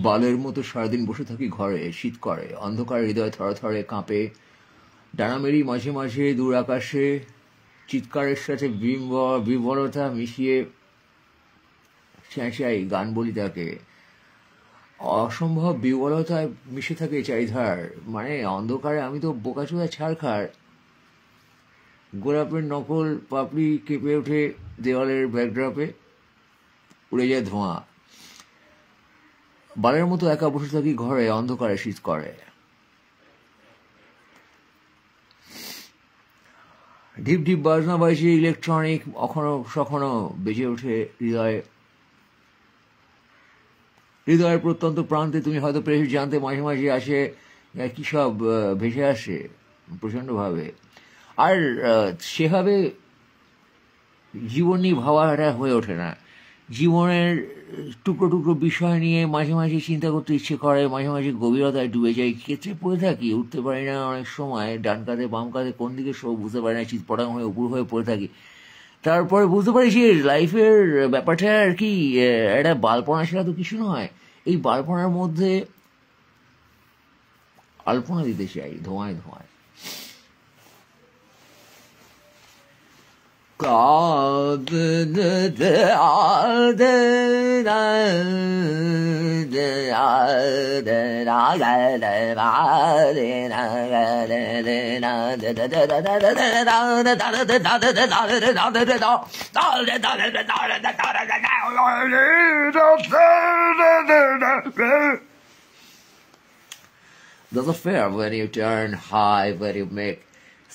বালের মতো সারাদিন বসে থাকি ঘরে, শীত করে, অন্ধকার হৃদয় থরে থরে কাঁপে, ডানা মেরি মাঝে মাঝে দূর আকাশে, চিৎকারের সাথে বিবরতা মিশিয়ে চেঁচাই, গান বলি তাকে, অসম্ভব বিবরতায় মিশে থাকে চারিধার, মানে অন্ধকারে আমি তো বোকাচোদা ছাড়খাড়। গোলাপের নকল পাপড়ি কেঁপে ওঠে দেওয়ালের ব্যাকড্রপে, উড়ে যায় ধোঁয়া। বালের মতো একা বসে থাকি ঘরে, অন্ধকারে, শীত করে। ঢিপ ঢিপ বাজনা বাজে ইলেকট্রনিক, কখনো সখনো বেজে ওঠে হৃদয়ের প্রত্যন্ত প্রান্তে। তুমি হয়তো প্রেস জানতে মাঝে মাঝে আসে কি সব ভেসে আসে প্রচন্ডভাবে। আর সেভাবে জীবন নিয়ে ভাবাটা হয়ে ওঠে না। জীবনের টুকরো টুকরো বিষয় নিয়ে মাঝে মাঝে চিন্তা করতে ইচ্ছে করে, মাঝে মাঝে গভীরতায় ডুবে যাই, ক্ষেত্রে পড়ে থাকি, উঠতে পারি না অনেক সময়, ডান কাঁধে বাম কাঁধে কোন দিকে সব বুঝতে পারি না, চিৎপটাং হয়ে উপর হয়ে পড়ে থাকি। তারপরে বুঝতে পারি যে লাইফের ব্যাপারটা আর কি একটা বালপনা, সেটা তো কিছু নয়। এই বালপনার মধ্যে আলপনা দিতে চাই ধোঁয়ায় ধোঁয়ায়। There's a fear when you turn high, when you make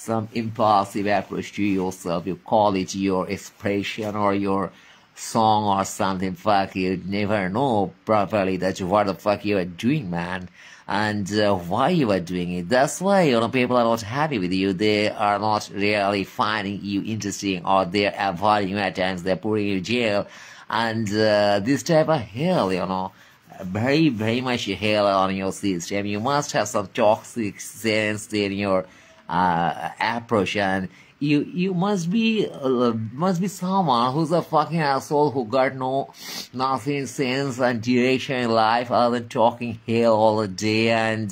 some impulsive approach to yourself. You call it your expression or your song or something. Fuck, you never know properly that what the fuck you are doing, man, and why you are doing it. That's why, people are not happy with you. They are not really finding you interesting, or they're avoiding you at times. They're putting you in jail, and this type of hell, very, very much hell on your system. You must have some toxic sense in your approach, and you must be someone who's a fucking asshole who got nothing sense and direction in life other than talking hell all the day and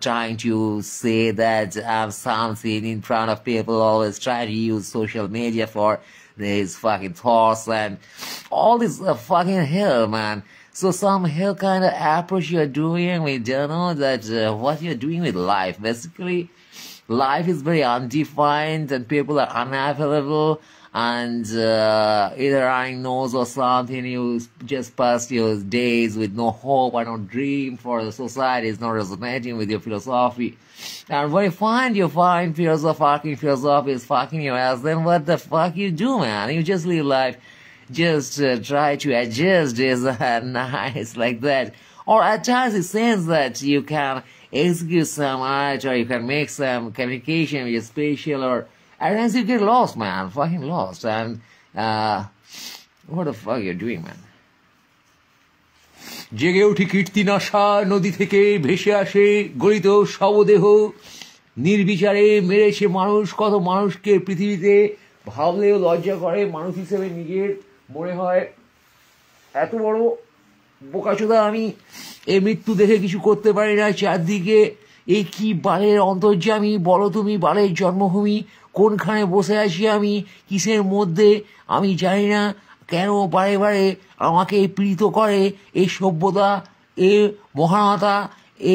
trying to say that I'm something in front of people, always trying to use social media for his fucking thoughts and all this fucking hell, man. So some hell kind of approach you're doing, we don't know that what you're doing with life. Basically, life is very undefined and people are unavailable, and either running nose or something. You just pass your days with no hope or no dream, for the society is not resonating with your philosophy. And when you find philosophy is fucking your ass, then what the fuck you do, man? You just live life, just try to adjust is nice like that. Or at times it seems that you can execute some art, or you can make some communication with your spatial, or at times you get lost, man, fucking lost, and what the fuck you're doing, man? জেগে উঠি কীর্তিনাশা নদী থেকে ভেসে আসে গলিত শবদেহ, নির্বিচারে মেরেছে মানুষ কত মানুষকে পৃথিবীতে, ভাবলেও লজ্জা করে মানুষ হিসেবে নিজের মনে হয় এত বড় বোকাচোদা আমি, এই মৃত্যু দেখে কিছু করতে পারি না। চারদিকে এই কি বালের অন্তর্যামী, বলো তুমি, বালের জন্মভূমি, কোনখানে বসে আছি আমি, কিসের মধ্যে আমি জানি না। কেন বারে বারে আমাকে পীড়িত করে এই সভ্যতা, এ মহানতা,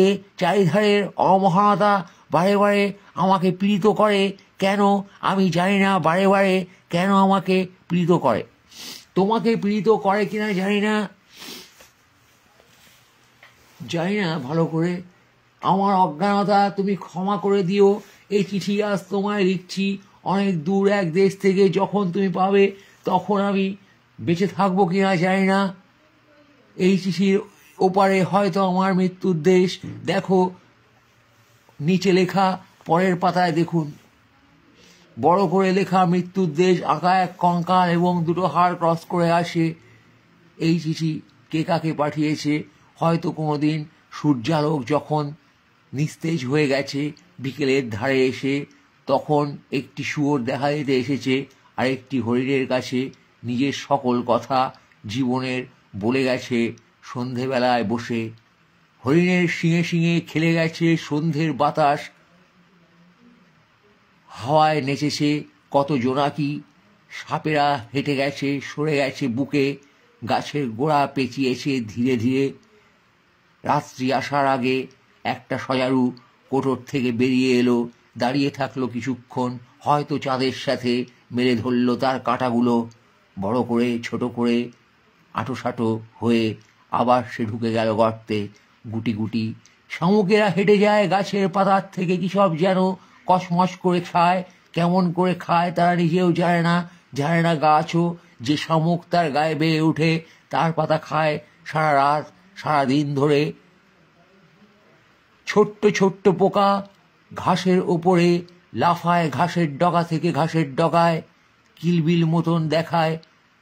এ চারিধারের অমহানতা বারে বারে আমাকে পীড়িত করে, কেন আমি জানি না, বারে বারে কেন আমাকে পীড়িত করে। তোমাকে পীড়িত করে কিনা জানি না ভালো করে, আমার অজ্ঞানতা তুমি ক্ষমা করে দিও। এই চিঠি আজ তোমায় লিখছি অনেক দূর এক দেশ থেকে, যখন তুমি পাবে তখন আমি বেঁচে থাকবো কিনা জানি না। এই চিঠির ওপারে হয়তো আমার মৃত্যুর দেশ। দেখো নিচে লেখা, পরের পাতায় দেখুন, বড় করে লেখা মৃত্যুর দেশ, আঁকা এক কঙ্কাল এবং দুটো হাড় ক্রস করে আসে। এই চিঠি কে কাকে পাঠিয়েছে? হয়তো কোনোদিন সূর্যালোক যখন নিস্তেজ হয়ে গেছে, বিকেলের ধারে এসে তখন একটি শুয়োর দেখা দিতে এসেছে আর একটি হরিণের কাছে নিজের সকল কথা জীবনের বলে গেছে সন্ধেবেলায় বসে। হরিণের শিঙে শিঙে খেলে গেছে সন্ধ্যের বাতাস, হাওয়ায় নেচেছে কত জোনাকি, সাপেরা হেঁটে গেছে সরে গেছে বুকে, গাছের গোড়া পেঁচিয়েছে ধীরে ধীরে। রাত্রি আসার আগে একটা সজারু কোটর থেকে বেরিয়ে এলো, দাঁড়িয়ে থাকলো কিছুক্ষণ, হয়তো চাঁদের সাথে মেলে ধরল তার কাঁটাগুলো, বড় করে ছোট করে আঁটোসাঁটো হয়ে আবার সে ঢুকে গেল গর্তে। গুটি গুটি শামুকেরা হেঁটে যায় গাছের পাতার থেকে, কি সব যেন কসমস করে খায়। কেমন করে খায় তারা নিজেও জানে না গাছও। যে শামুক তার গায়ে বেয়ে উঠে তার পাতা খায় সারা রাত সারা দিন ধরে। ছোট্ট ছোট্ট পোকা ঘাসের ওপরে লাফায় ঘাসের ডগা থেকে ঘাসের ডগায়, কিলবিল মতন দেখায়।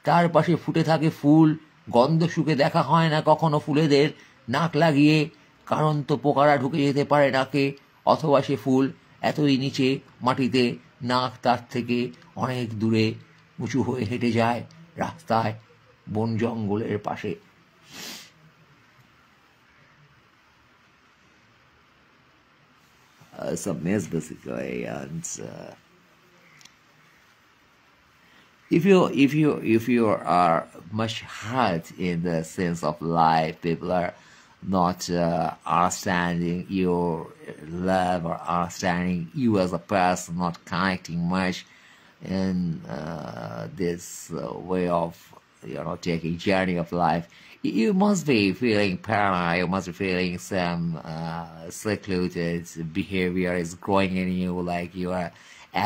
তার পাশে ফুটে থাকে ফুল, গন্ধ শুকে দেখা হয় না কখনো ফুলেদের নাক লাগিয়ে, কারণ তো পোকারা ঢুকে যেতে পারে নাকে, অথবা সে ফুল এতই নিচে মাটিতে নাক তার থেকে অনেক দূরে উঁচু হয়ে হেঁটে যায় রাস্তায় বন জঙ্গলের পাশে। It's a mess basically, and if you are much hurt in the sense of life, people are not understanding your love or understanding you as a person, not connecting much in this way of taking journey of life. You must be feeling paranoid, you must be feeling some secluded behavior is growing in you, like you are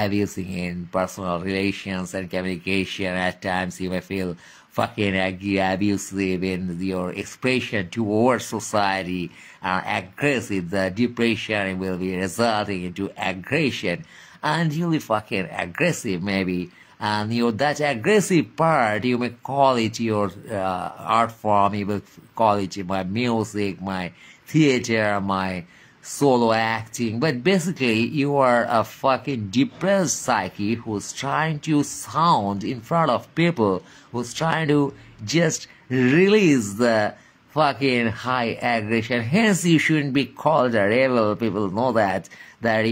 abusing in personal relations and communication. At times you may feel fucking abusive in your expression towards society, aggressive. The depression will be resulting into aggression, and you'll be fucking aggressive maybe. And that aggressive part, you may call it your art form, you will call it my music, my theater, my solo acting. But basically you are a fucking depressed psyche who's trying to sound in front of people, who's trying to just release the fucking high aggression. Hence you shouldn't be called a rebel. People know that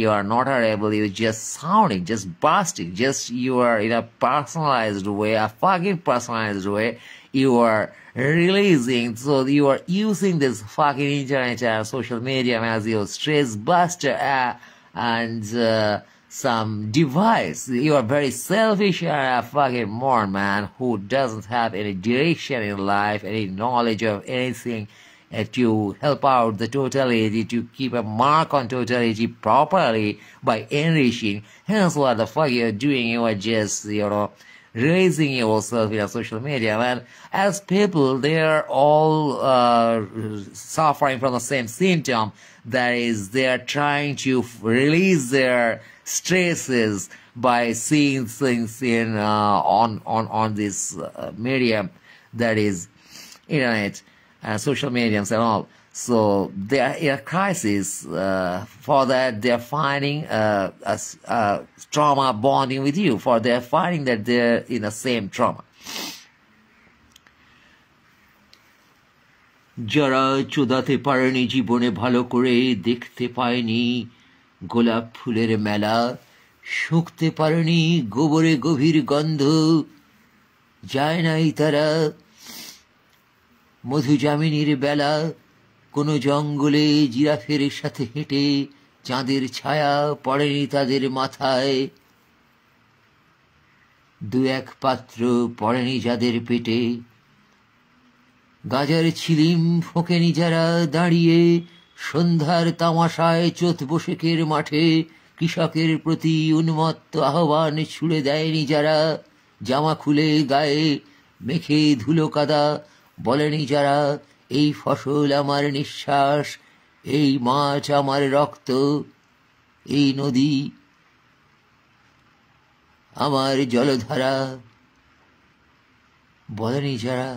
you are not a rebel, you're just sounding, just busting, just you are in a personalized way, a fucking personalized way, you are releasing. So you are using this fucking internet and social media as your stress buster and some device. You are very selfish and a fucking moron, man, who doesn't have any direction in life, any knowledge of anything to help out the totality, to keep a mark on totality properly by enriching. Hence what the fuck you're doing, you are just, raising yourself in social media, man. As people, they are all suffering from the same symptom, that is, they are trying to release their stresses by seeing things in on this medium, that is internet and social mediums and all. So they are in a crisis. For that, they are finding a trauma bonding with you. For they are finding that they're in the same trauma. যারা চোদাতে পারেনি জীবনে ভালো করে, দেখতে পায়নি গোলাপ ফুলের মেলা, শুঁকতে পারেনি গোবরে গভীর গন্ধ, যায় নাই তারা মধুজামিনীর বেলা, কোনো জঙ্গলে জিরাফের সাথে হেঁটে, চাঁদের ছায়া পড়েনি তাদের মাথায়, দু এক পাত্র পড়েনি যাদের পেটে, গাজার ছিলিম ফোঁকেনি যারা দাঁড়িয়ে সন্ধ্যার তামাশায় চোত বসেকের মাঠে, কৃষকের প্রতি উন্মত্ত আহ্বান ছুড়ে দেয়নি যারা, জামা খুলে গায়ে মেখে ধুলো কাদা বলেনি যারা, এই ফসল আমার নিঃশ্বাস, এই মাছ আমার রক্ত, এই নদী আমার জলধারা, বলেনি যারা,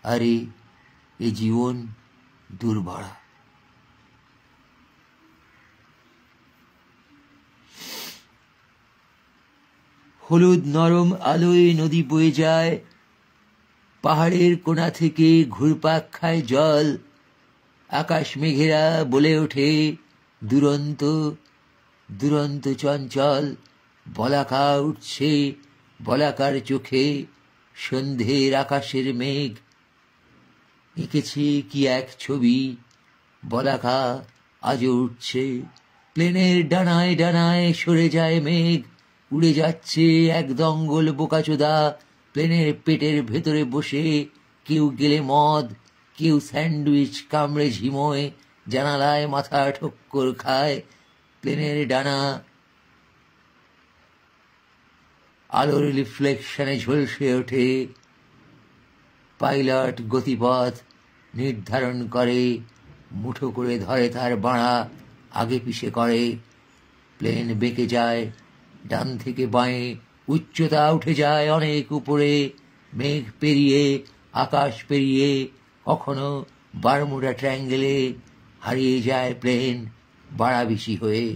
আরে এ জীবন দুর্ভরা। হলুদ নরম আলোয় নদী বয়ে যায়, পাহাড়ের কোণা থেকে ঘুরপাক খায় জল, আকাশ মেঘেরা বলে ওঠে দুরন্ত দুরন্ত চঞ্চল, বলাকা উঠছে বলাকার চোখে, সন্ধ্যের আকাশের মেঘ এঁকেছে কি এক ছবি, বলাকা আজও উঠছে, প্লেনের ডানায় ডানায় সরে যায় মেঘ, উড়ে যাচ্ছে এক দঙ্গল বোকাচোদা প্লেনের পেটের ভেতরে বসে, কেউ গেলে মদ, কেউ স্যান্ডউইচ কামড়ে ঝিমোয়, জানালায় মাথা ঠক্কর খায়, প্লেনের ডানা আলোর রিফ্লেকশনে ঝলসে ওঠে, পাইলট গতিপথ নির্ধারণ করে, মুঠো করে ধরে তার বাড়া, আগে পিছে করে, প্লেন বেঁকে যায় ডান থেকে বাঁয়ে, উচ্চতা উঠে যায় অনেক উপরে, মেঘ পেরিয়ে আকাশ পেরিয়ে, কখনো বারমুডা ট্রায়াঙ্গেলে হারিয়ে যায় প্লেন বাড়াবিশি হয়ে।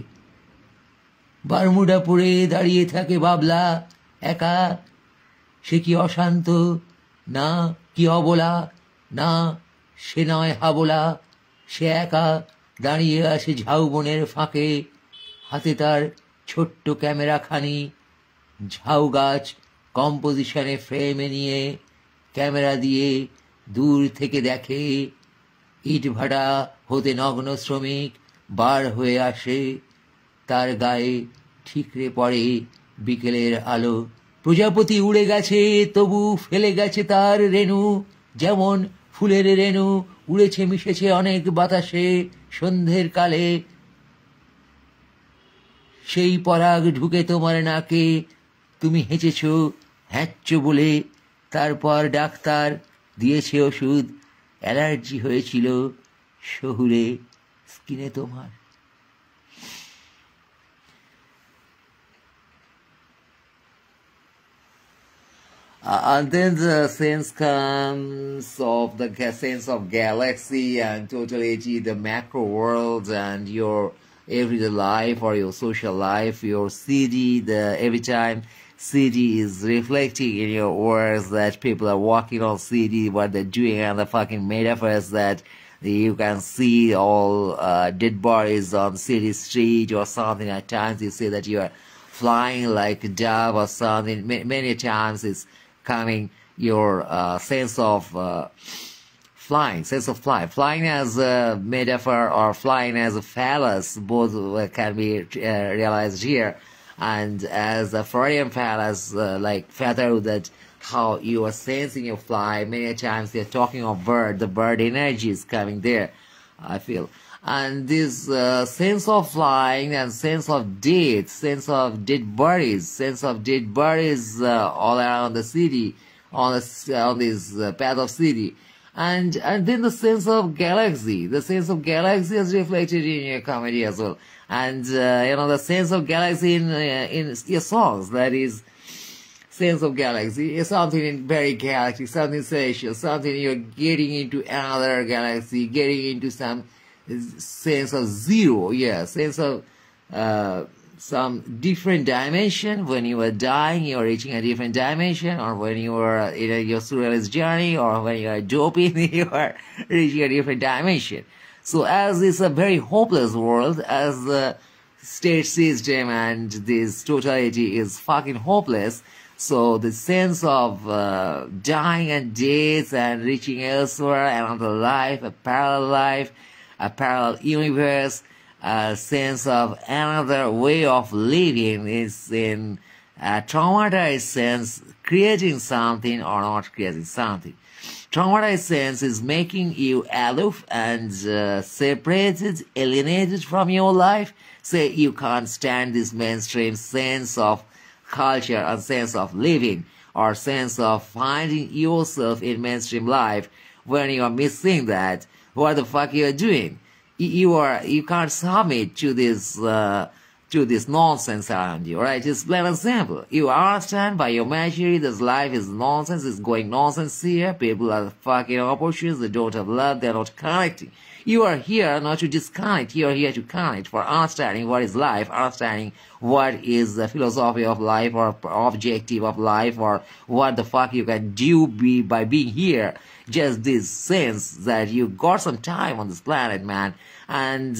বারমুডা পরে দাঁড়িয়ে থাকে বাবলা একা, সে কি অশান্ত, না কি অবলা, না সে নয় হাবলা, সে একা দাঁড়িয়ে আছে ঝাউবনের ফাঁকে, হাতে তার ছোট্ট ক্যামেরাখানি, ঝাউ গাছ কম্পোজিশনে ফ্রেমে নিয়ে ক্যামেরা দিয়ে দূর থেকে দেখে, ইট ভাটা হতে নগ্ন শ্রমিক বার হয়ে আসে, তার গায়ে ঠিকরে পড়ে বিকেলের আলো, প্রজাপতি উড়ে গেছে তবু ফেলে গেছে তার রেণু, যেমন ফুলের রেণু উড়েছে মিশেছে অনেক বাতাসে, সন্ধ্যের কালে সেই পরাগ ঢুকে তোমার নাকে, তুমি হেঁচেছ হ্যাঁচ্ছ বলে, তারপর ডাক্তার দিয়েছে ওষুধ, অ্যালার্জি হয়েছিল শহুরে স্কিনে তোমার। And then the sense comes of the sense of galaxy and totality, the macro world and your everyday life or your social life, your CD, every time CD is reflecting in your words that people are walking on CD, what they're doing, and the fucking metaphors that you can see all dead bodies on city street or something. At times you say that you are flying like a dove or something. Many times it's coming your sense of flying as a metaphor or flying as a phallus, both can be realized here, and as a Freudian phallus, like feather, that how you are sensing your fly. Many times they're talking of bird, the bird energy is coming there, I feel. And this sense of flying and sense of death, sense of dead bodies all around the city, on this path of city, and then the sense of galaxy. The sense of galaxy is reflected in your comedy as well, and the sense of galaxy in your songs. That is, sense of galaxy is something in very galaxy, something special, something you're getting into another galaxy, getting into some sense of zero, sense of some different dimension. When you are dying, you are reaching a different dimension, or when you are in your surrealist journey, or when you are doping, you are reaching a different dimension. So as it's a very hopeless world, as the state system and this totality is fucking hopeless, so the sense of dying and death and reaching elsewhere, another life, a parallel universe, a sense of another way of living is in a traumatized sense, creating something or not creating something. Traumatized sense is making you aloof and separated, alienated from your life. Say you can't stand this mainstream sense of culture and sense of living, or sense of finding yourself in mainstream life. When you are missing that, what the fuck you are doing? You can't submit to this to this nonsense around you, right? It's plain and simple. You understand by your maturity this life is nonsense, it's going nonsense here. People are fucking opportunists, they don't have love, they're not connecting. You are here not to disconnect, you are here to connect for understanding what is life, understanding what is the philosophy of life or objective of life, or what the fuck you can do by being here. Just this sense that you got some time on this planet, man, and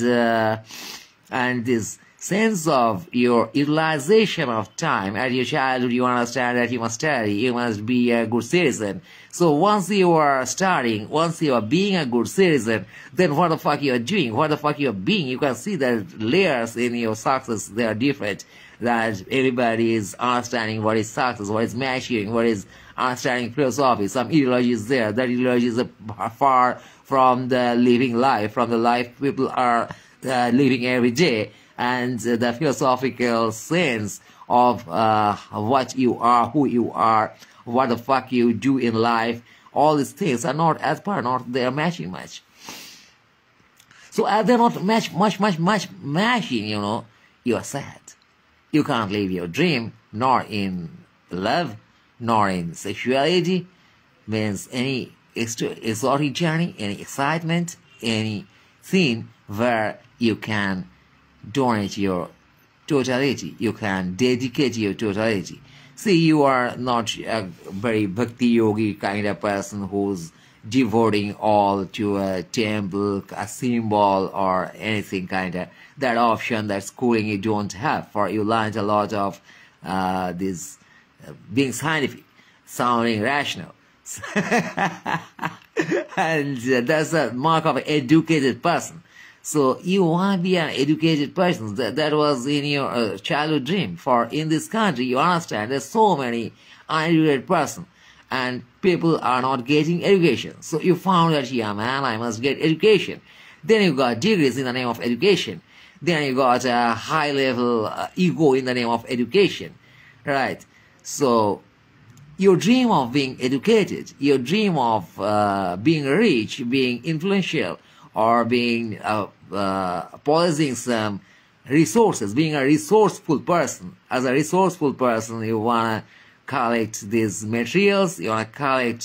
this sense of your utilization of time. At your childhood, you understand that you must study, you must be a good citizen. So once you are studying, once you are being a good citizen, then what the fuck you are doing, what the fuck you are being, you can see that layers in your success, they are different. That everybody is understanding what is success, what is maturing, what is understanding philosophy. Some ideology is there. That ideology is far from the living life, from the life people are living every day. And the philosophical sense of what you are, who you are, what the fuck you do in life, all these things are not as per, they are matching much. So as they're not much matching, you are sad. You can't live your dream, nor in love, nor in sexuality, means any exotic journey, any excitement, anything where you can donate your totality, you can dedicate your totality. See, you are not a very bhakti yogi kind of person who's devoting all to a temple, a symbol, or anything kind of that option, that schooling you don't have. For you learned a lot of this being scientific, sounding rational. And that's a mark of an educated person. So you want to be an educated person. That was in your childhood dream. For in this country, you understand there's so many uneducated persons, and people are not getting education. So you found that, yeah, man, I must get education. Then you got degrees in the name of education. Then you got a high-level ego in the name of education, right? So your dream of being educated, your dream of being rich, being influential, or being possessing some resources, being a resourceful person. As a resourceful person, you want to collect these materials, you want to collect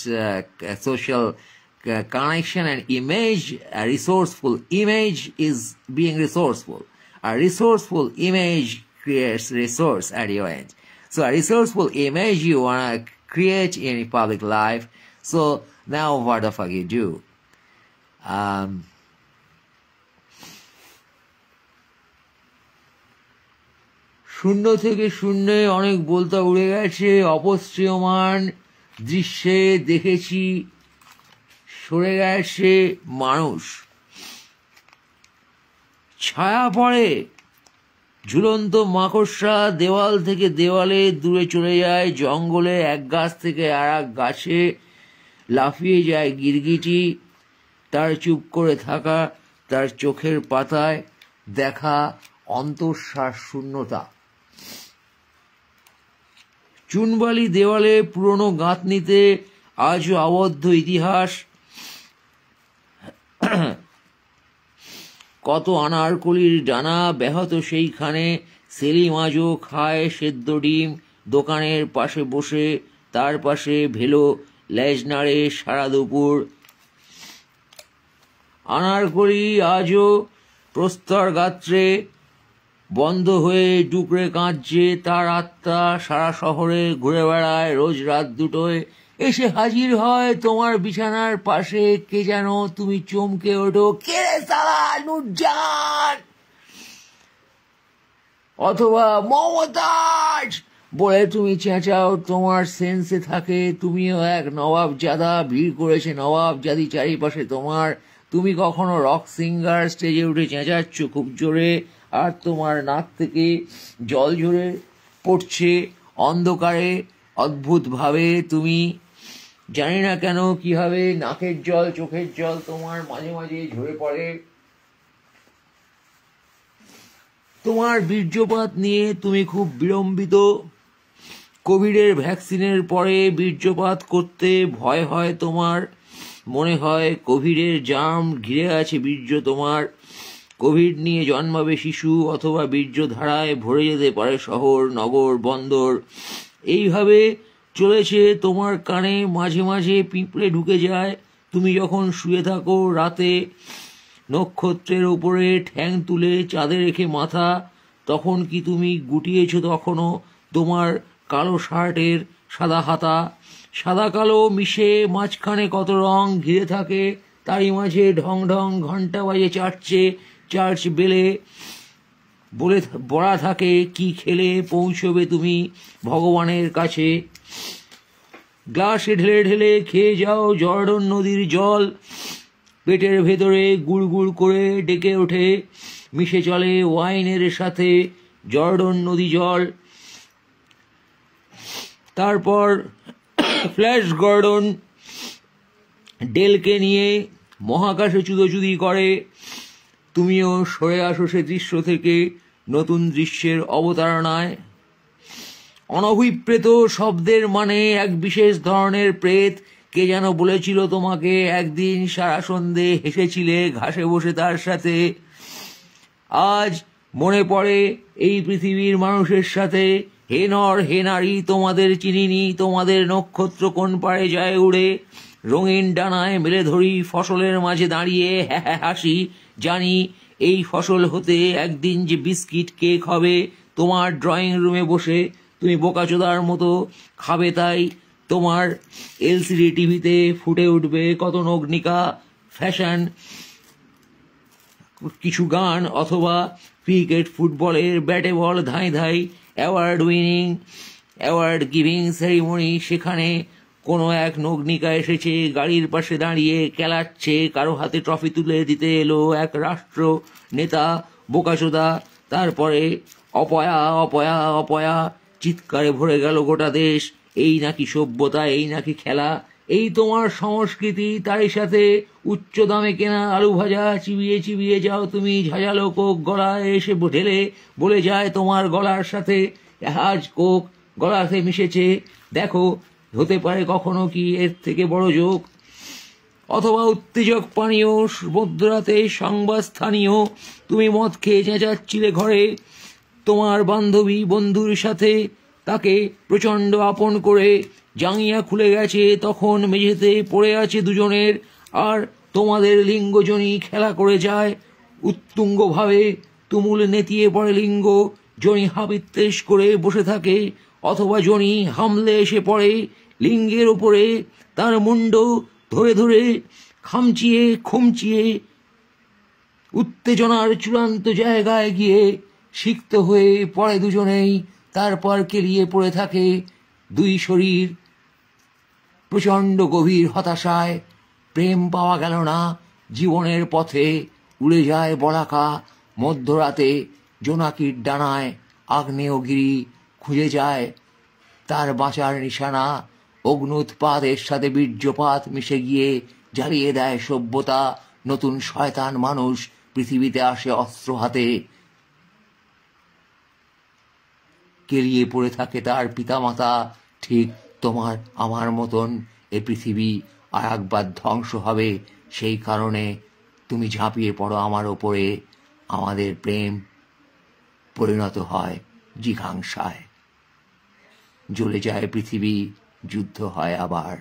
social connection and image. A resourceful image is being resourceful. A resourceful image creates resource at your end. So a resourceful image you want to create in public life. So now what the fuck you do? শূন্য থেকে শূন্যে অনেক বলতা উড়ে গেছে, অপশ্রিয়মান দৃশ্যে দেখেছি সরে গেছে মানুষ। ছায়া পড়ে ঝুলন্ত মাকড়সা দেওয়াল থেকে দেওয়ালে দূরে চলে যায়, জঙ্গলে এক গাছ থেকে আর এক গাছে লাফিয়ে যায় গিরগিটি, তার চুপ করে থাকা, তার চোখের পাতায় দেখা অন্তঃশ্বাস শূন্যতা। চুনবালি দেওয়ালে পুরনো গাঁথনিতে আজও আবদ্ধ ইতিহাস, কত আনারকলির ডানা ব্যাহত সেইখানে, সেলিম আজও খায় সেদ্ধ ডিম দোকানের পাশে বসে, তার পাশে ভেলো লেজ নাড়ে সারা দুপুর। আনারকলি আজও প্রস্তর গাত্রে বন্ধ হয়ে ডুকরে কাঁদছে, তার আত্মা সারা শহরে ঘুরে বেড়ায়, রোজ রাত দুটোয় এসে হাজির হয় তোমার বিছানার পাশে। কে যেন, তুমি চমকে ওঠো, কে রে সালা, নুরজান অথবা মমতাজ বলে তুমি চেঁচাও। তোমার সেন্সে থাকে তুমিও এক নবাবজাদা, ভিড় করেছে নবাবজাদি চারিপাশে তোমার। তুমি কখনো রক সিঙ্গার, স্টেজে উঠে চেঁচাচ্ছ খুব জোরে, আর তোমার নাক থেকে জল ঝরে পড়ছে অন্ধকারে অদ্ভুতভাবে। তুমি জানি না কেন কিভাবে নাকের জল, চোখের জল তোমার মাঝে মাঝে ঝরে পড়ে। তোমার বীর্যপাত নিয়ে তুমি খুব বিড়ম্বিত। কোভিডের ভ্যাকসিনের পরে বীর্যপাত করতে ভয় হয় তোমার, মনে হয় কোভিডের জার্ম ঘিরে আছে বীর্য তোমার। কোভিড নিয়ে জন্মাবে শিশু, অথবা বীর্যধারায় ভরে যেতে পারে শহর, নগর, বন্দর। এইভাবে চলেছে তোমার কানে মাঝে মাঝে পিঁপড়ে ঢুকে যায়। তুমি যখন শুয়ে থাকো রাতে নক্ষত্রের উপরে ঠ্যাং তুলে চাঁদে রেখে মাথা, তখন কি তুমি গুটিয়েছ তখনও তোমার কালো শার্টের সাদা হাতা? সাদা কালো মিশে মাঝখানে কত রং ঘিরে থাকে, তারই মাঝে ঢং ঢং ঘন্টা বাজে চার্চে, চার্চ বেলে বলা থাকে কি খেলে পৌঁছবে তুমি ভগবানের কাছে। গ্লাসে ঢেলে ঢেলে খেয়ে যাও জর্ডন নদীর জল, পেটের ভেতরে গুড় গুড় করে ডেকে ওঠে, মিশে চলে ওয়াইনের সাথে জর্ডন নদী জল। তারপর ফ্ল্যাশ গর্ডন ডেলকে নিয়ে মহাকাশে চুদোচুদি করে। তুমিও সরে আসো সে দৃশ্য থেকে নতুন দৃশ্যের অবতারণায়। অনভিপ্রেত শব্দের মানে এক বিশেষ ধরনের প্রেত। কে যেন বলেছিল তোমাকে একদিন সারা সন্ধে হেসেছিলে ঘাসে বসে তার সাথে। আজ মনে পড়ে এই পৃথিবীর মানুষের সাথে, হে নর হে নারী তোমাদের চিনিনি, তোমাদের নক্ষত্র কোন পারে যায় উড়ে। রঙিন ডানায় মেলে ধরি ফসলের মাঝে দাঁড়িয়ে হ্যাঁ হ্যাঁ হাসি, জানি এই ফসল হতে একদিন যে বিস্কিট কেক হবে তোমার ড্রয়িং রুমে বসে তুমি বোকাচোদার মতো খাবে। তাই তোমার এলসিডি টিভিতে ফুটে উঠবে কত নগ্নিকা, ফ্যাশন কিছু গান, অথবা ক্রিকেট ফুটবলের ব্যাটে বল ধাই ধাই, অ্যাওয়ার্ড গিভিং সেরিমনি। সেখানে কোনো এক নগ্নিকা এসেছে, গাড়ির পাশে দাঁড়িয়ে কেলাচ্ছে, কারো হাতে ট্রফি তুলে দিতে এলো এক রাষ্ট্র নেতা বোকাচোদা। তারপরে অপয়া অপয়া অপয়া চিৎকারে ভরে গেল গোটা দেশ। এই নাকি সভ্যতা, এই নাকি খেলা, এই তোমার সংস্কৃতি। তারই সাথে উচ্চ দামে কেনা আলু ভাজা চিবিয়ে চিবিয়ে যাও তুমি, ঝাঁঝালো কোক গলায় এসে ঢেলে বলে যায় তোমার গলার সাথে, আজ কোক গলাতে মিশেছে, দেখো হতে পারে কখনো কি এর থেকে বড় যোগ। অথবা উত্তেজক পানীয় মধ্যরাতে সংবাদ স্থানীয়, তুমি মদ খেয়ে চেঁচাচ্ছিলে ঘরে তোমার বান্ধবী বন্ধুর সাথে, তাকে প্রচণ্ড আপন করে জাঙ্গিয়া খুলে গেছে, তখন মেঝেতে পড়ে আছে দুজনের, আর তোমাদের লিঙ্গজনী খেলা করে যায় উত্তুঙ্গভাবে। তুমুল নেতিয়ে পড়ে লিঙ্গ, জনি হাবিত্তেশ করে বসে থাকে, অথবা জনি হামলে এসে পড়ে লিঙ্গের ওপরে, তার মুন্ড ধরে ধরে খামচিয়ে খুমচিয়ে উত্তেজনার চূড়ান্ত জায়গায় গিয়ে সিক্ত হয়ে পড়ে দুজনেই। তারপর কেলিয়ে পড়ে থাকে দুই শরীর প্রচণ্ড গভীর হতাশায়। প্রেম পাওয়া গেল না, জীবনের পথে উড়ে যায় বলাকা মধ্যরাতে জোনাকির ডানায়। আগ্নেয়গিরি খুঁজে যায় তার বাঁচার নিশানা, অগ্নুৎপাতের সাথে বীর্যপাত মিশে গিয়ে জ্বালিয়ে দেয় সভ্যতা। নতুন শয়তান মানুষ পৃথিবীতে আসে অস্ত্র হাতে, কেলিয়ে পড়ে থাকে তার পিতামাতা। ঠিক তোমার আমার মতন এ পৃথিবী আর একবার ধ্বংস হবে, সেই কারণে তুমি ঝাঁপিয়ে পড়ো আমার ওপরে। আমাদের প্রেম পরিণত হয় জিঘাংসায়, জ্বলে যায় পৃথিবী, যুদ্ধ হয় আবার।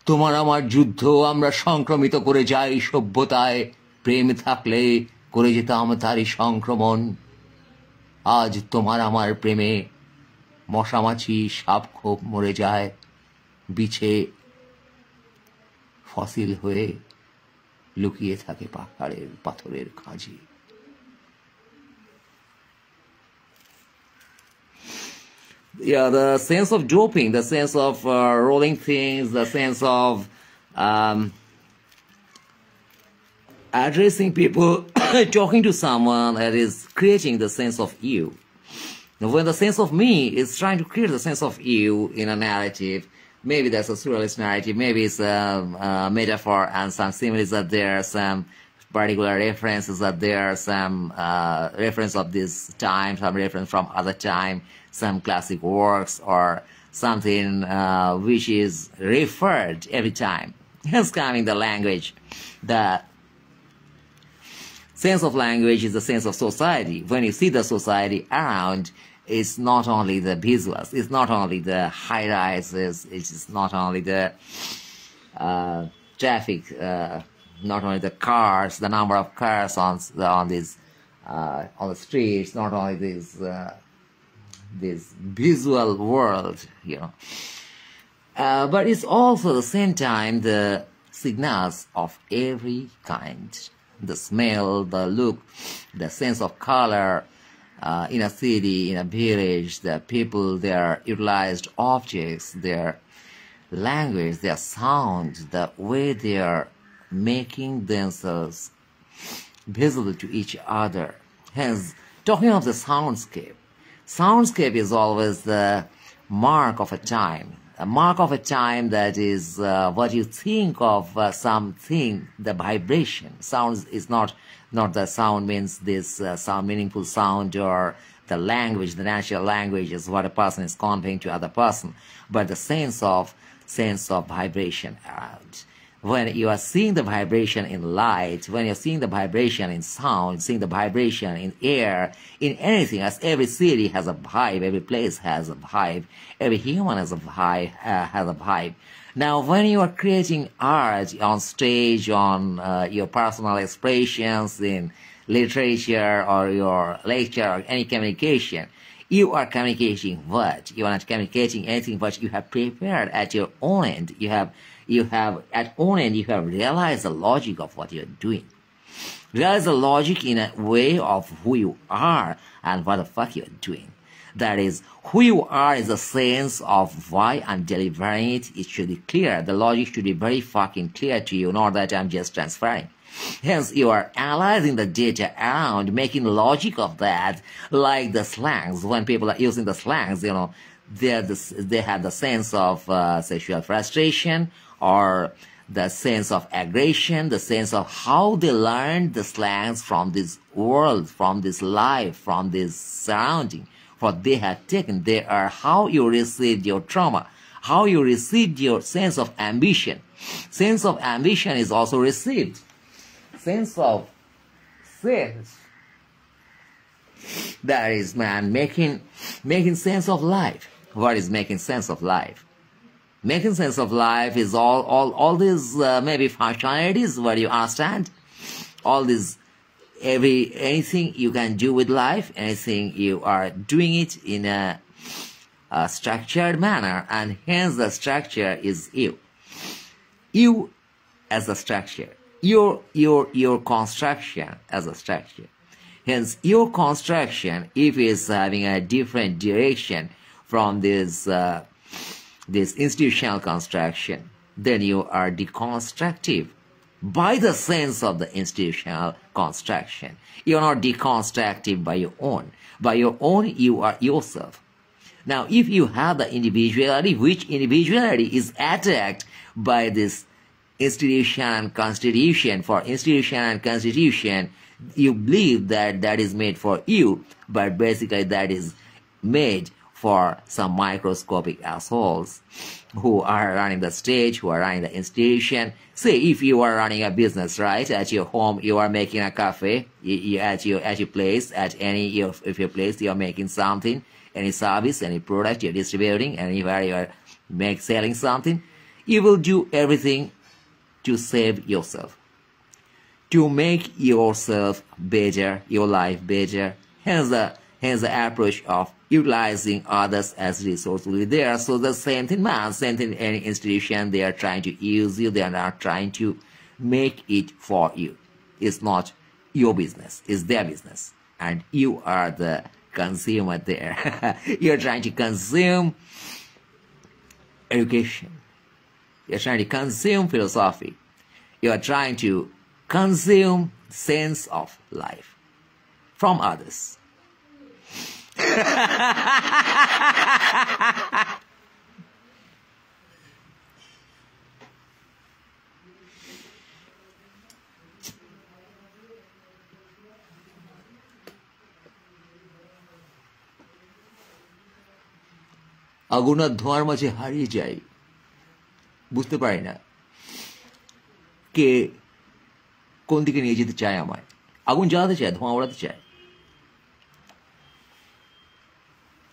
তোমার আমার যুদ্ধ আমরা সংক্রমিত করে যাই সভ্যতায়, প্রেম থাকলে করে যেতাম তারই সংক্রমণ। আজ তোমার আমার প্রেমে মশামাছি সাপ খোপ মরে যায়, বিছে ফসিল হয়ে লুকিয়ে থাকে পাহাড়ের পাথরের খাঁজে। Yeah, the sense of doping, the sense of rolling things, the sense of addressing people, talking to someone that is creating the sense of you. Now, when the sense of me is trying to create the sense of you in a narrative, maybe that's a surrealist narrative, maybe it's a metaphor and some similes are there, some particular references are there, some reference of this time, some reference from other time, some classic works or something which is referred every time. Hence coming the language that Sense of language is the sense of society. When you see the society around, it's not only the visuals, it's not only the high rises, it's not only the traffic, not only the cars, the number of cars on the streets, not only this visual world, but it's also at the same time the signals of every kind. The smell, the look, the sense of color in a city, in a village, the people, their utilized objects, their language, their sound, the way they are making themselves visible to each other. Hence, talking of the soundscape, soundscape is always the mark of a time. A mark of a time that is what you think of something, the vibration. Sounds is not the sound means this sound, meaningful sound, or the language, the natural language is what a person is conveying to other person, but the sense of vibration around. When you are seeing the vibration in light, when you're seeing the vibration in sound, seeing the vibration in air, in anything, as every city has a vibe, every place has a vibe, every human has a vibe. Now, when you are creating art on stage, on your personal expressions in literature or your lecture or any communication, you are communicating what? You are not communicating anything but you have prepared at your own end. You have at own end, you have realized the logic of what you're doing. Realize the logic in a way of who you are and what the fuck you're doing. That is, who you are is a sense of why I'm delivering it. It should be clear. The logic should be very fucking clear to you, not that I'm just transferring. Hence, you are analyzing the data around, making logic of that, like the slangs. When people are using the slangs, they have the sense of sexual frustration, or the sense of aggression, the sense of how they learned the slangs from this world, from this life, from this surrounding, what they have taken. They are how you received your trauma, how you received your sense of ambition. Sense of ambition is also received. Sense of sense, that is, man, making sense of life. What is making sense of life? Making sense of life is all these maybe functionalities, what you understand, all these, anything you can do with life, anything you are doing it in a structured manner, and hence the structure is you. You as a structure, your construction as a structure. Hence, your construction, if it's having a different direction from this institutional construction, then you are deconstructive by the sense of the institutional construction. You are not deconstructive by your own. By your own, you are yourself. Now, if you have the individuality, which individuality is attacked by this institution and constitution, for institution and constitution, you believe that that is made for you, but basically that is made for some microscopic assholes who are running the stage, who are running the institution. Say, if you are running a business, right, at your home, you are making a cafe, at your place, at any of your place, you are making something, any service, any product you're distributing, anywhere you are selling something, you will do everything to save yourself, to make yourself better, your life better. Hence the approach of utilizing others as resource will be there. So the same thing, man, same thing in any institution, they are trying to use you, they are not trying to make it for you. It's not your business, it's their business. And you are the consumer there. You're trying to consume education. You're trying to consume philosophy. You are trying to consume sense of life from others. আগুনের ধোঁয়ার মাঝে হারিয়ে যাই, বুঝতে পারি না কে কোন দিকে নিয়ে যেতে চায় আমায়। আগুন জ্বালাতে চায়, ধোঁয়া ওড়াতে চায়,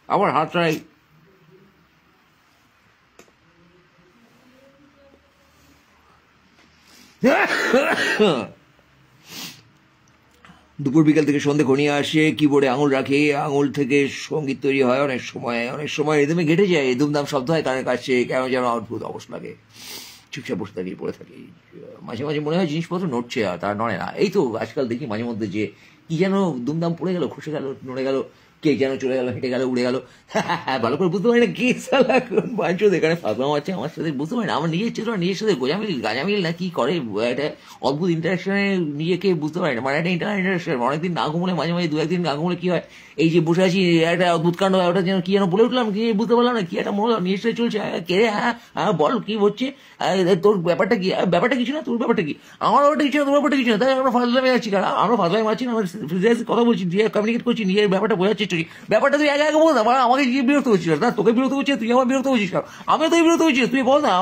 আবার হাতটাই দুপুর বিকাল থেকে সন্ধে ঘনিয়ে আসে, কিবোর্ডে আঙুল রাখে, আঙুল থেকে সঙ্গীত তৈরি হয়, অনেক সময় রিদমে ঘেটে যায়, দুমদাম শব্দ হয় কানের কাছে, কেন যেন অদ্ভুত অবস্থা লাগে। চুপচাপ বসে থাকি, পড়ে থাকি, মাঝে মাঝে মনে হয় জিনিসপত্র নড়ছে আর তার নড়ে না। এই তো আজকাল দেখি মাঝে মধ্যে যে কি যেন দুমদাম পড়ে গেল, খসে গেল, নড়ে গেল, কে যেন চলে গেল, হেঁটে গেল, উড়ে গেল, ভালো করে বুঝতে পারি না কে সালা কোন বাঞ্চদ এখানে ফাঁকলাম আছে আমার সাথে, বুঝতে পারি না। আমার নিজের চিত্র নিজের সাথে গাজামিল না কি করে, একটা অদ্ভুত ইন্টারাকশনে নিজেকে বুঝতে পারি না, মানে একটা ইন্টারাকশন। অনেকদিন না ঘুমলে, মাঝে মাঝে দু একদিন না ঘুমলে কি হয়, এই যে বসে আছি একটা অদ্ভুত কাণ্ড, ওটা যেন কি যেন বলে উঠলাম, কি বুঝতে পারলাম না, কি একটা মনে হলো নিজের সাথে চলছে, কে রে, হ্যাঁ হ্যাঁ বল কি হচ্ছে, তোর ব্যাপারটা কি, ব্যাপারটা কিছু না, তোর ব্যাপারটা কি, আমার ব্যাপারটা কিছু না, তোর ব্যাপারটা কিছু না, তাই আমরা ফাজলামে আছি, কারণ আমরা ফাজলামে আছি না, আমরা কথা বলছি, দিয়ে কমিউনিকেট করছি, নিজের ব্যাপারটা বোঝার চেষ্টা করি। ব্যাপারটা তুই আগে বল না, আমাকে গিয়ে বিরক্ত করছিস না, তোকে বিরক্ত করছিস, তুই আমার বিরক্ত করছিস, আমিও তুই বিরক্ত করছিস, তুই বল না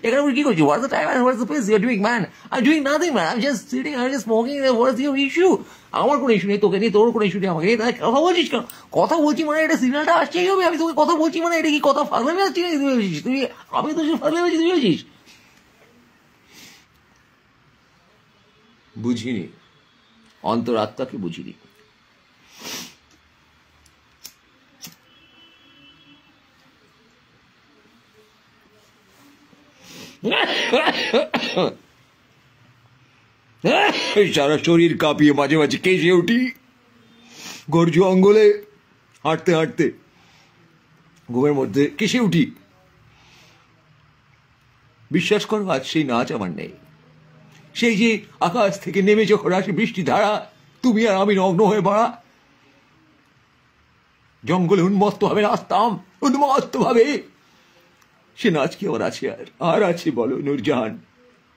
এখানে কি করছিস, what's the time and what's the place you are doing man, I am doing nothing man, I am just sitting, I am just smoking, what's your issue, আমার কোনো ইস্যু নেই, তোকে নিয়ে তোর কোনো ইস্যু নেই, আমাকে কথা বলছিস কেন, কথা বলছি মানে এটা সিগন্যালটা আসছেই হবে, আমি তোকে কথা বলছি মানে এটা কি কথা ফাজলামি আসছি নাকি, তুই বলছিস, তুই আমি তো ফাজলামি আছি, তুই বলছিস, বুঝিনি, অন্তরাত্মাকে বুঝিনি। সারা শরীর কাঁপিয়ে মাঝে মাঝে কেসে উঠি, গর্জ অঙ্গলে হাঁটতে হাঁটতে ঘুমের মধ্যে কেসে উঠি। বিশ্বাস করো আজ সেই নাচ আমার নেই, সেই যে আকাশ থেকে নেমে যখন আসে বৃষ্টি ধারা, তুমি আর আমি নগ্ন হয়ে পড়া, জঙ্গলে উন্মত্ত ভাবে নাচতাম, উন্মত্ত ভাবে, সে নাচ কি আবার আছে, আর আছে বলো নূরজাহান,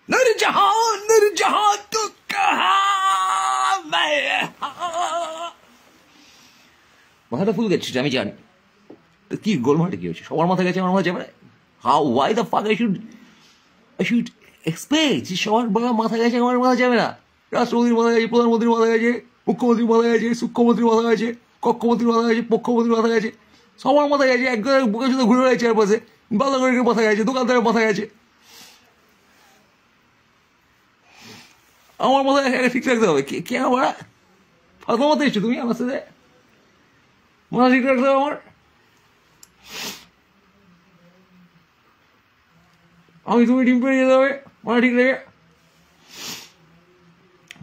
নূরজাহান, নূরজাহান তো কাহা, মাথাটা ফুল গেছে আমি জানি, কি গোলমালটা কি হচ্ছে, সবার মাথা গেছে, আমার মাথা যাবে না, how why the fuck I should expect যে সবার মাথা গেছে, আমার মাথা যাবে না, রাষ্ট্রপতির মাথা গেছে, প্রধানমন্ত্রীর মাথা গেছে, মুখ্যমন্ত্রীর মাথা গেছে, সূক্ষ্মমন্ত্রীর মাথা গেছে, কক্ষমন্ত্রীর মাথা গেছে, পক্ষমন্ত্রীর মাথা গেছে, সবার মাথা গেছে, একজন বুকের সাথে ঘুরে বেড়াচ্ছে চারপাশে, বাংলাদেশের মাথা গেছে, দোকানদারের মাথা গেছে, আমার মাথা ঠিক রাখতে হবে, কে আমার ফাঁকা মতো এসছো তুমি আমার সাথে, মাথা ঠিক রাখতে হবে আমার, আমি তুমি ডিম পেয়ে যেতে হবে, মাথা ঠিক রেখে,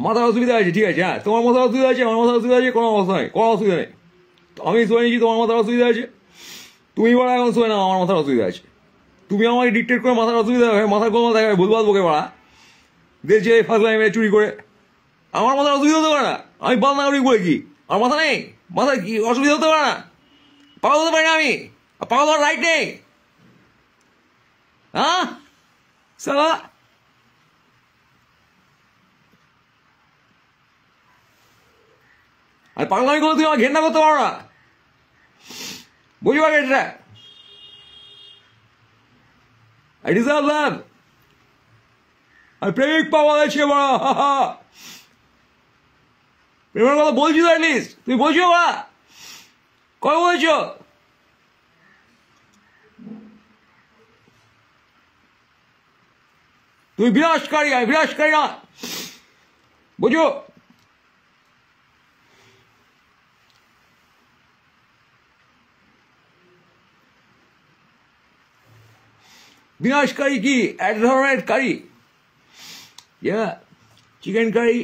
মাথার অসুবিধা আছে ঠিক আছে, হ্যাঁ তোমার মাথার অসুবিধা আছে, আমার মাথার অসুবিধা আছে, কোনো অবস্থা নেই, কোনো অসুবিধা নেই, আমি শুয়ে নিয়েছি, তোমার মাথার অসুবিধা আছে, তুমি বড়া এখন শুয়ে না, আমার মাথার অসুবিধা আছে, তুমি আমাকে ডিকটেট করে মাথার অসুবিধা হবে, মাথার গোলমাল দেখাবে, ভুলভাল বকে পড়া দেখছে ফার্স্ট লাইমে চুরি করে, আমার মাথার অসুবিধা হতে পারে না, আমি বাল নাগরিক বলে কি আমার মাথা নেই, মাথায় কি অসুবিধা হতে পারে না, পাগল হতে পারি না আমি, পাগল হওয়ার রাইট নেই, হ্যাঁ সালা, আর পাগলামি করলে তুমি আমার ঘেন্না করতে পারো না, বুঝতে পারো এটা, I deserve love, আর প্রেমিক পাওয়া গেছে বড়, প্রেমের কথা বলছি তো অ্যাটলিস্ট, তুমি বলছো বা কবে বলছো, তুমি বিনাশকারী, আমি বিনাশকারী না, বুঝো, বিনাশকারী কি এক ধরনের কারি, চিকেন কারি,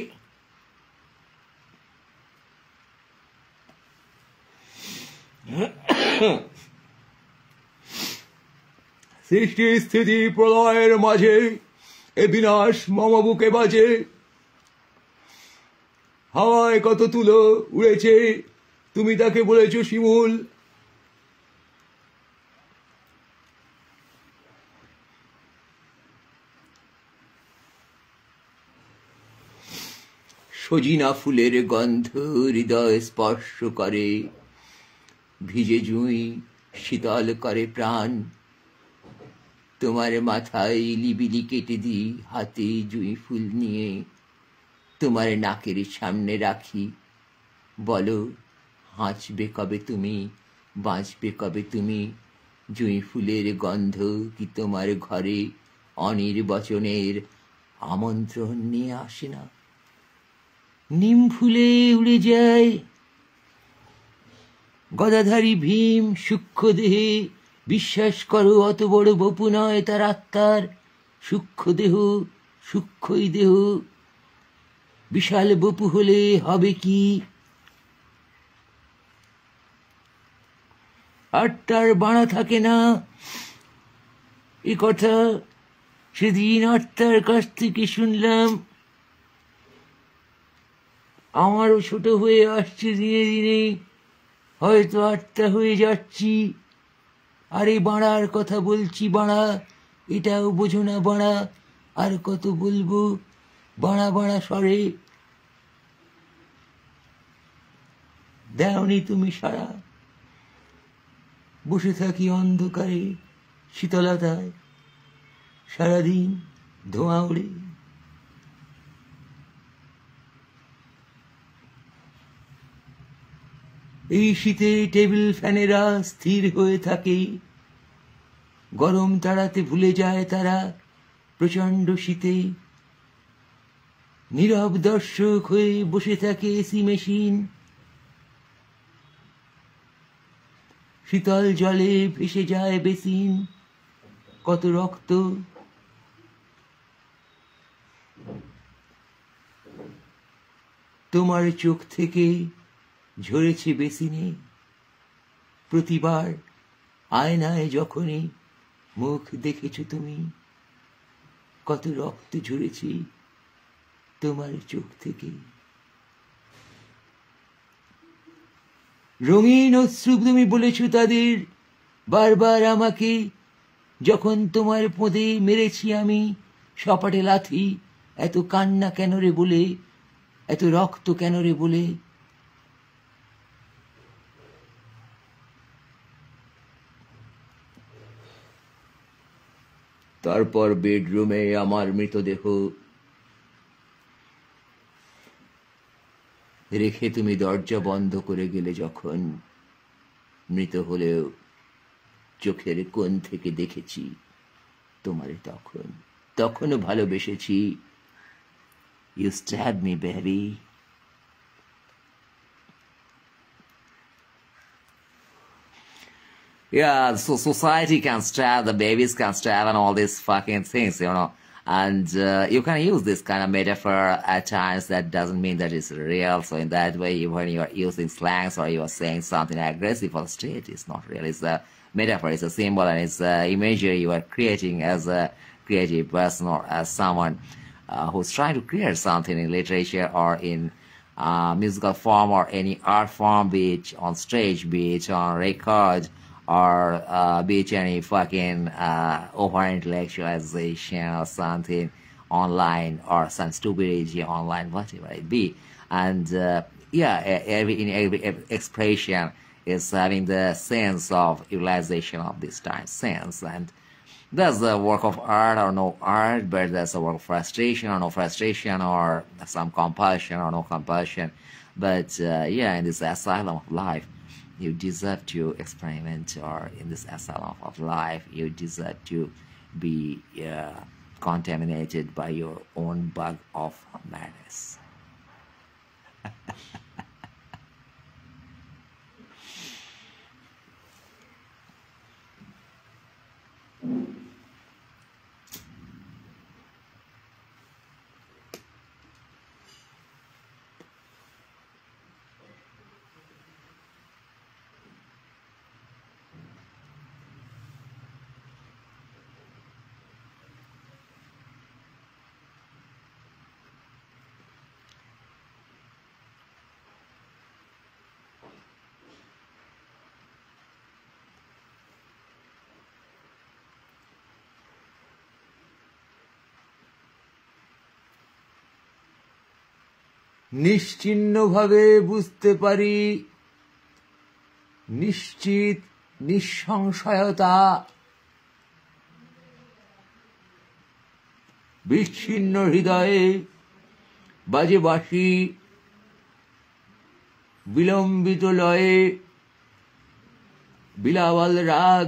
সৃষ্টি স্থিতি প্রলয়ের মাঝে এ বিনাশ মম বুকে বাজে, হাওয়ায় কত তুলো উড়েছে, তুমি তাকে বলেছ শিমুল, সজিনা ফুলের গন্ধ হৃদয় স্পর্শ করে, ভিজে জুঁই শীতল করে প্রাণ, তোমার মাথায় লিবিলি কেটে দি হাতে জুঁই ফুল নিয়ে, তোমার নাকের সামনে রাখি, বলো হাসবে কবে তুমি, বাঁচবে কবে তুমি, জুঁই ফুলের গন্ধ কি তোমার ঘরে অনির্বচনের আমন্ত্রণ নিয়ে আসে না? নিম ফুলে উড়ে যায় গদাধারী ভীম সূক্ষ্ম দেহে, বিশ্বাস করো অত বড় বপু নয় তার আত্মার সূক্ষ্ম দেহ, সূক্ষ্মই দেহ, বিশাল বপু হলে হবে কি? আর তার বাড়া থাকে না, এ কথা সেদিন আত্মার কাছ থেকে শুনলাম। আমারও ছোট হয়ে আসছে দিনে দিনে, হয়তো আত্মা হয়ে যাচ্ছি। আরে বাড়ার কথা বলছি, বাড়া, এটাও বোঝো না বাড়া? আর কত বলবো বাড়া বাড়া স্বরে? দেওনি তুমি সারা, বসে থাকি অন্ধকারে শীতলতায়, সারাদিন ধোঁয়া উড়ে। এই শীতে টেবিল ফ্যানেরা স্থির হয়ে থাকে, গরম তাড়াতে ভুলে যায় তারা প্রচণ্ড শীতে। নীরব দর্শক হয়ে বসে থাকে এসি মেশিন, শীতল জলে ভেসে যায় বেসিন। কত রক্ত, তোমার চোখ থেকে ঝরেছে বেসিনে। প্রতিবার আয়নায় যখনই মুখ দেখেছ তুমি, কত রক্ত ঝরেছে তোমার চোখ থেকে। রঙিন অশ্রু তুমি বলেছ তাদের, বারবার আমাকে, যখন তোমার পোঁদে মেরেছি আমি সপাটে লাথি। এত কান্না কেন রে বলে, এত রক্ত কেন রে বলে? তারপর বেডরুমে আমার মৃতদেহ রেখে তুমি দরজা বন্ধ করে গেলে যখন, মৃত হলেও চোখের কোণ থেকে দেখেছি তোমারে তখন। তখনও ভালোবেসেছি। You stabbed me, baby. Yeah, so society can stab, the babies can stab, and all these fucking things, you know. And you can use this kind of metaphor at times. That doesn't mean that it's real. So in that way, when you are using slangs or you are saying something aggressive on stage, it's not real. It's a metaphor, it's a symbol, and it's an imagery you are creating as a creative person or as someone who's trying to create something in literature or in musical form or any art form, be it on stage, be it on record, or be it any fucking over intellectualization or something online, or some stupidity online, whatever it be. And yeah, in every expression is having the sense of utilization of this time sense. And that's the work of art or no art, but that's a work of frustration or no frustration, or some compulsion or no compulsion. But yeah, in this asylum of life, you deserve to experiment, or in this asylum of life, you deserve to be contaminated by your own bug of madness. নিশ্চিহ্নভাবে বুঝতে পারি নিশ্চিত নিঃসংশয়তা, বিচ্ছিন্ন হৃদয়ে বাজে বাঁশি বিলম্বিত লয়ে, বিলাওয়াল রাগ,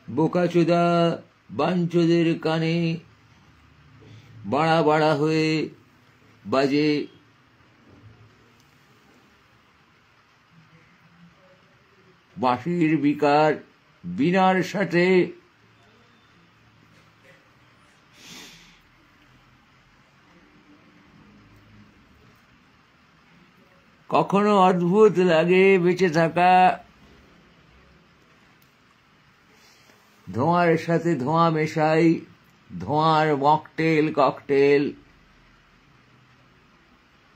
বোকাচোদা বাঞ্চোদের কানে বাড়া বাড়া হয়ে বাজে বাঁশির বিকার বীণার সাথে। কখনো অদ্ভুত লাগে বেঁচে থাকা, ধোঁয়ার সাথে ধোঁয়া মেশাই, ধোঁয়ার মকটেল ককটেল,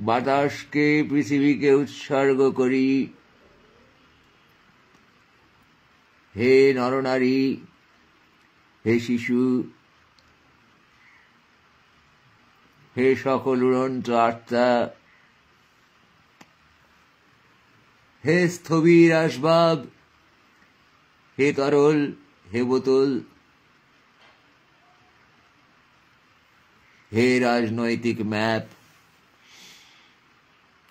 বাতাসকে পৃথিবীকে উৎসর্গ করি। হে নরনারী, হে শিশু, হে সকল উড়ন্ত আত্মা, হে স্থবির আসবাব, হে তরল, হে বোতল, হে রাজনৈতিক ম্যাপ,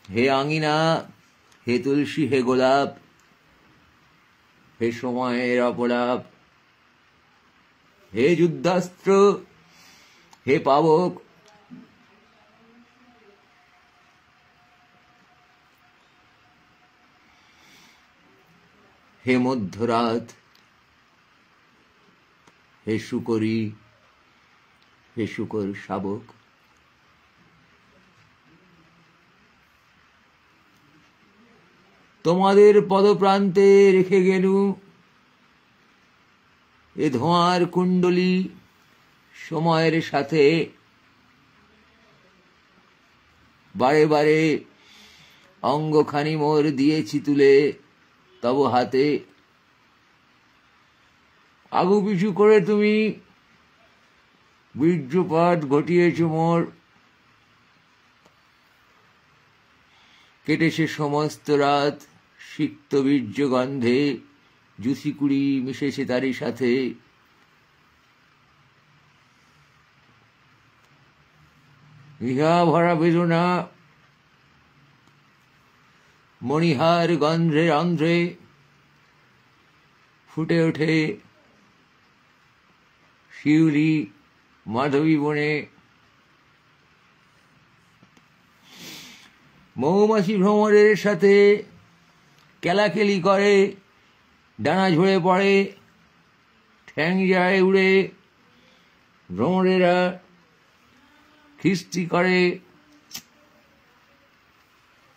হে আঙিনা, হে তুলসী, হে গোলাপ, হে সময়ের অপলাপ, হে যুদ্ধাস্ত্র, হে পাবক, হে মধ্যরাত, হে শুকরী, হে শুকর শাবক। তোমাদের পদপ্রান্তে রেখে গেলু এ ধোঁয়ার কুণ্ডলী, সময়ের সাথে বারে বারে অঙ্গখানি মোর দিয়েছি তুলে তব হাতে। আগু পিছু করে তুমি বীর্যপাত ঘটিয়েছ মোর, কেটেছে সমস্ত রাত সিক্ত বীর্য গন্ধে, জুসিকুড়ি মিশেছে তারই সাথে। ইহা ভরা বেদনা মণিহার গন্ধ্রে রন্ধ্রে ফুটে ওঠে শিউলি মাধবী বনে। মৌমাছি ভ্রমরের সাথে কেলাকেলি করে, ডানা ঝরে পড়ে, ঠ্যাং যায় উড়ে, ভ্রমরেরা খিস্তি করে,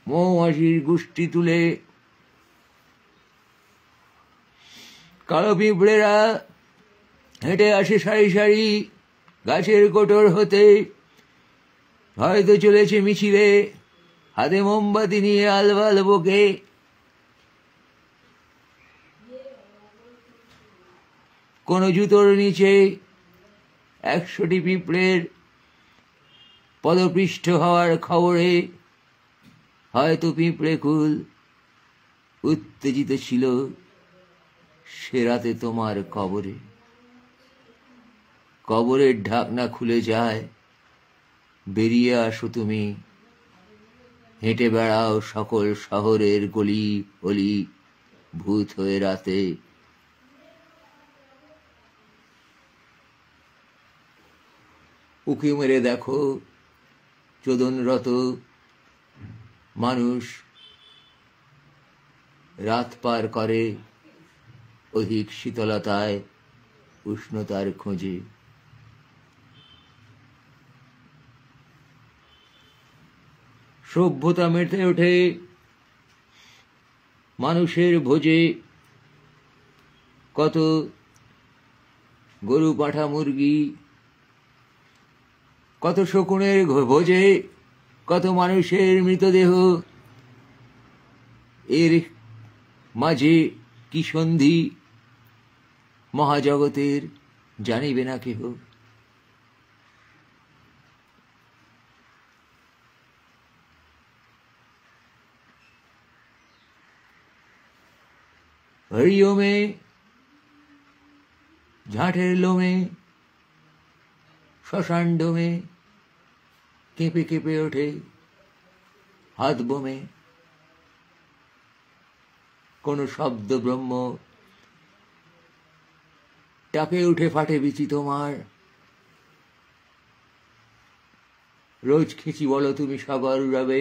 মৌমাছির গুষ্টি তুলে। কালো পিঁপড়েরা হেঁটে আসে সারি সারি গাছের কোটর হতে, হয়তো চলেছে মিছিলে, হাতে মোমবাতি নিয়ে আলবাল বকে। কোন জুতোর নিচে 100টি পিঁপড়ের পদপৃষ্ঠ হওয়ার খবরে হয়তো পিঁপড়ে কুল উত্তেজিত ছিল সে রাতে তোমার কবরে। কবরের ঢাকনা খুলে যায়, বেরিয়ে আসো তুমি, হেঁটে বেড়াও সকল শহরের গলি অলি ভূত হয়ে রাতে। উঁকি মেরে দেখো চোদনরত মানুষ রাত পার করে অধিক শীতলতায় উষ্ণতার খোঁজে। সভ্যতা মেতে ওঠে মানুষের ভোজে, কত গরু পাঁঠা মুরগি, কত শকুনের ভোজে, কত মানুষের মৃতদেহ। এর মাঝে কি সন্ধি মহাজগতের জানিবে না কেহ। হরিওমে ঝাঁটের লোমে শ্মশান ডোমে কেঁপে কেঁপে ওঠে হাত বোমে, কোন শব্দ ব্রহ্ম টাকে উঠে ফাটে বিচি তোমার। রোজ খিঁচি বলো তুমি সাগর উড়াবে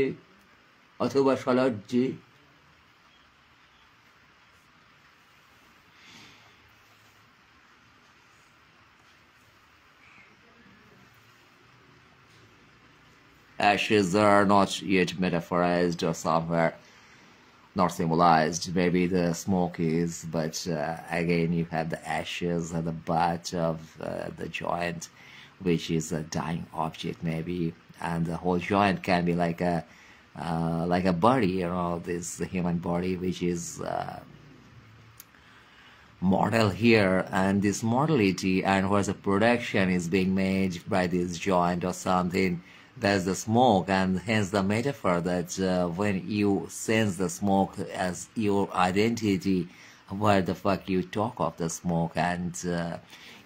অথবা সলজ্জে। Ashes are not yet metaphorized or somewhere not symbolized. Maybe the smoke is, but again, you have the ashes at the butt of the joint, which is a dying object, maybe, and the whole joint can be like a body, you know, this human body, which is mortal here, and this mortality and where the production is being made by this joint or something, there's the smoke, and hence the metaphor that when you sense the smoke as your identity, where the fuck you talk of the smoke, and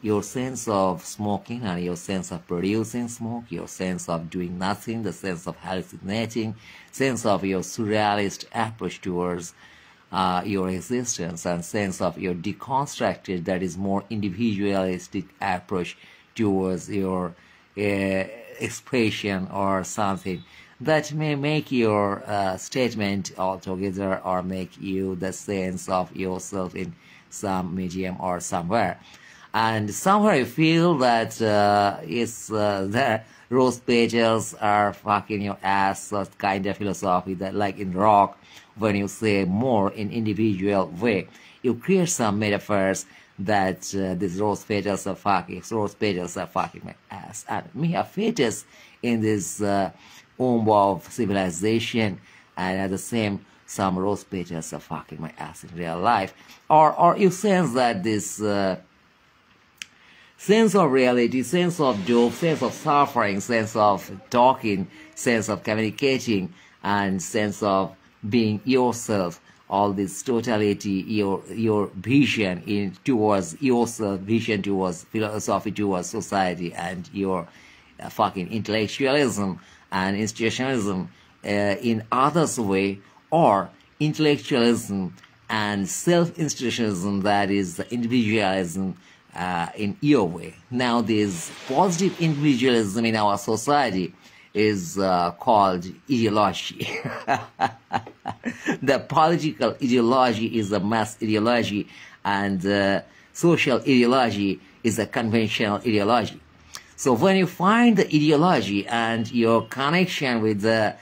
your sense of smoking and your sense of producing smoke, your sense of doing nothing, the sense of hallucinating, sense of your surrealist approach towards your existence, and sense of your deconstructed, that is more individualistic approach towards your expression or something, that may make your statement altogether, or make you the sense of yourself in some medium or somewhere. And somewhere you feel that the rose petals are fucking your ass, so kind of philosophy that, like in rock, when you say more in individual way, you create some metaphors that these rose petals are fucking my ass, and me a fetus in this womb of civilization, and at the same, some rose petals are fucking my ass in real life, or you sense that this sense of reality, sense of joy, sense of suffering, sense of talking, sense of communicating, and sense of being yourself, all this totality, your vision in towards yourself, vision towards philosophy, towards society, and your fucking intellectualism and institutionalism in others' way, or intellectualism and self-institutionalism, that is the individualism in your way. Now, this positive individualism in our society is called ideology. The political ideology is a mass ideology, and social ideology is a conventional ideology. So when you find the ideology and your connection with the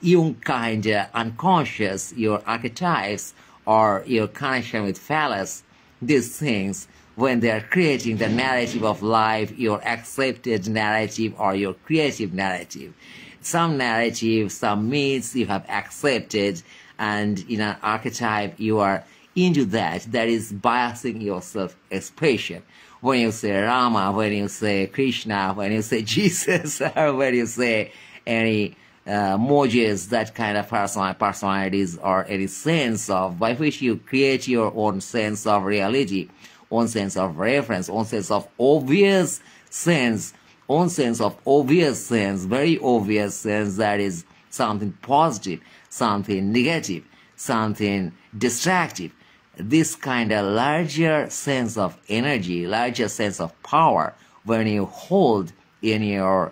Jung kind unconscious, your archetypes, or your connection with phallus, these things, when they are creating the narrative of life, your accepted narrative or your creative narrative. Some narrative, some myths you have accepted, and in an archetype you are into that is biasing your self-expression. When you say Rama, when you say Krishna, when you say Jesus, or when you say any Moses, that kind of personalities, or any sense of, by which you create your own sense of reality, own sense of reference, own sense of obvious sense, own sense of obvious sense, very obvious sense, that is something positive, something negative, something destructive. This kind of larger sense of energy, larger sense of power, when you hold in your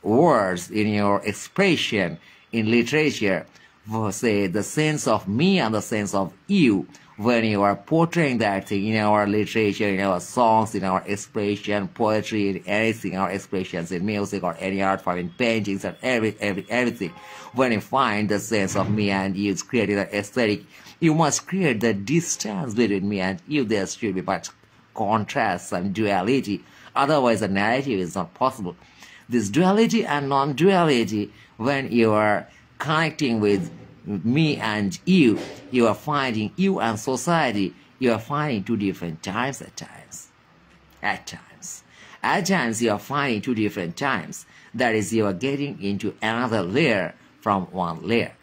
words, in your expression, in literature, for say the sense of me and the sense of you, when you are portraying that thing in our literature, in our songs, in our expression, poetry, in anything, our expressions in music or any art form, in paintings and everything, when you find the sense of me and you, it's creating an aesthetic, you must create the distance between me and you. There should be but contrast and duality. Otherwise, the narrative is not possible. This duality and non-duality, when you are connecting with me and you are finding you and society, you are finding two different times at times. At times you are finding two different times. That is, you are getting into another layer from one layer.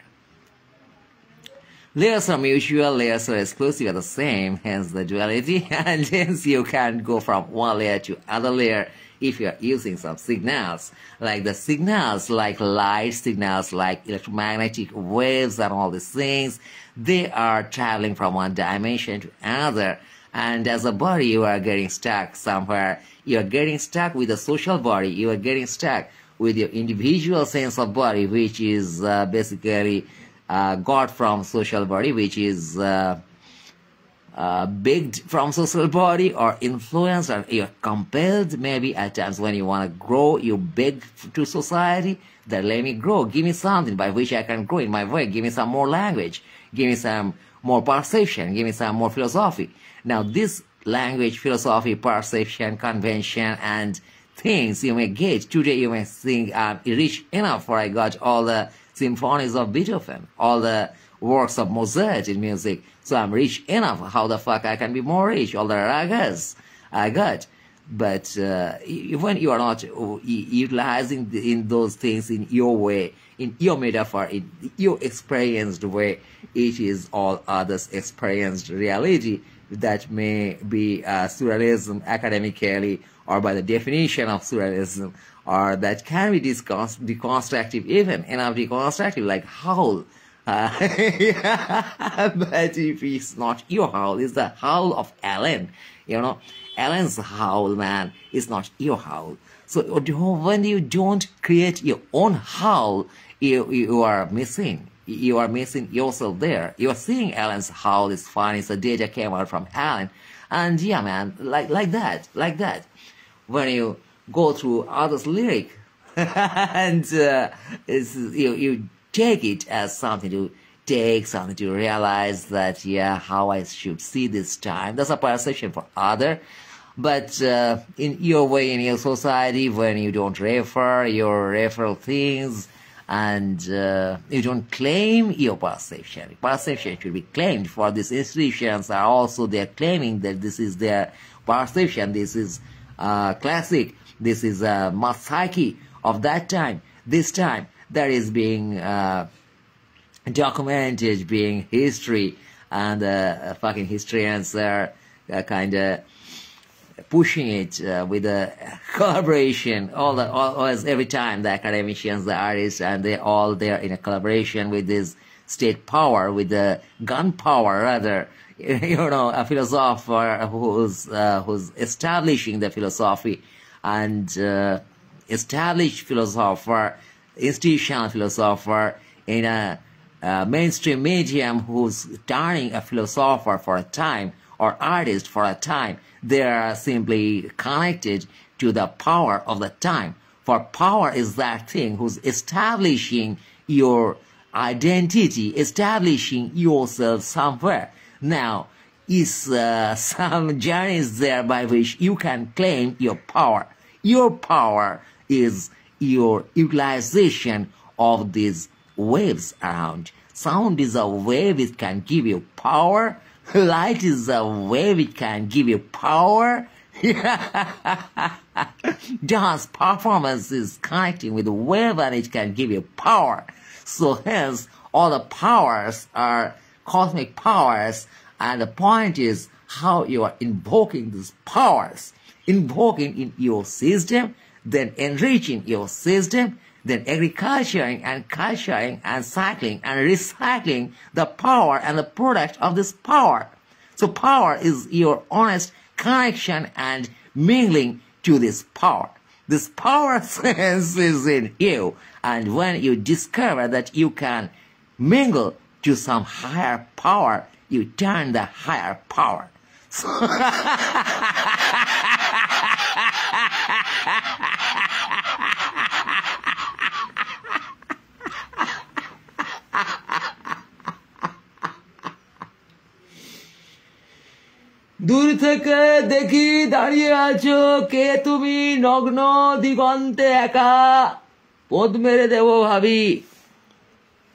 Layers are mutual, layers are exclusive are the same, hence the duality, and hence you can go from one layer to other layer if you are using some signals, like the signals, like light signals, like electromagnetic waves and all these things. They are traveling from one dimension to another, and as a body you are getting stuck somewhere. You are getting stuck with the social body, you are getting stuck with your individual sense of body, which is basically got from social body, which is begged from social body or influenced, or you're compelled maybe at times when you want to grow, you beg to society that let me grow, give me something by which I can grow in my way, give me some more language, give me some more perception, give me some more philosophy. Now this language, philosophy, perception, convention and things you may get today, you may think I'm rich enough, for I got all the symphonies of Beethoven, all the works of Mozart in music, so I'm rich enough. How the fuck I can be more rich? All the ragas I got. But when you are not utilizing in those things in your way, in your metaphor, in your experienced way, it is all others' experienced reality that may be surrealism academically, or by the definition of surrealism, or that can be deconstructive, even enough deconstructive, like howl. But if it's not your howl, it's the howl of Alan. You know, Alan's howl, man, is not your howl. So when you don't create your own howl, you are missing. You are missing yourself there. You are seeing Alan's howl is funny, so data came out from Alan. And yeah, man, like that. When you go through others' lyric and you take it as something to realize that, yeah, how I should see this time. That's a perception for other. But in your way, in your society, when you don't refer things, and you don't claim your perception. Perception should be claimed. For these institutions are also, they are claiming that this is their perception, this is classic, this is psyche of that time, this time, that is being documented, being history, and fucking historians are kind of pushing it with a collaboration. Always, every time the academicians, the artists, and they're in a collaboration with this state power, with the gun power rather. You know, a philosopher who's establishing the philosophy, and established philosopher, institutional philosopher in a mainstream medium who's turning a philosopher for a time, or artist for a time. They are simply connected to the power of the time. For power is that thing who's establishing your identity, establishing yourself somewhere. Now, is some journeys there by which you can claim your power. Your power is your utilization of these waves around. Sound is a wave, it can give you power. Light is a wave, it can give you power. Dance performance is connecting with the wave and it can give you power. So hence, all the powers are cosmic powers, and the point is how you are invoking these powers. Invoking in your system, then enriching your system, then agriculturing and culturing and cycling and recycling the power and the product of this power. So power is your honest connection and mingling to this power. This power sense is in you, and when you discover that you can mingle to some higher power, you turn the higher power. So দূর থেকে দেখি দাঁড়িয়ে আছো কে তুমি নগ্ন দিগন্তে একা পদ মেরে দেব ভাবি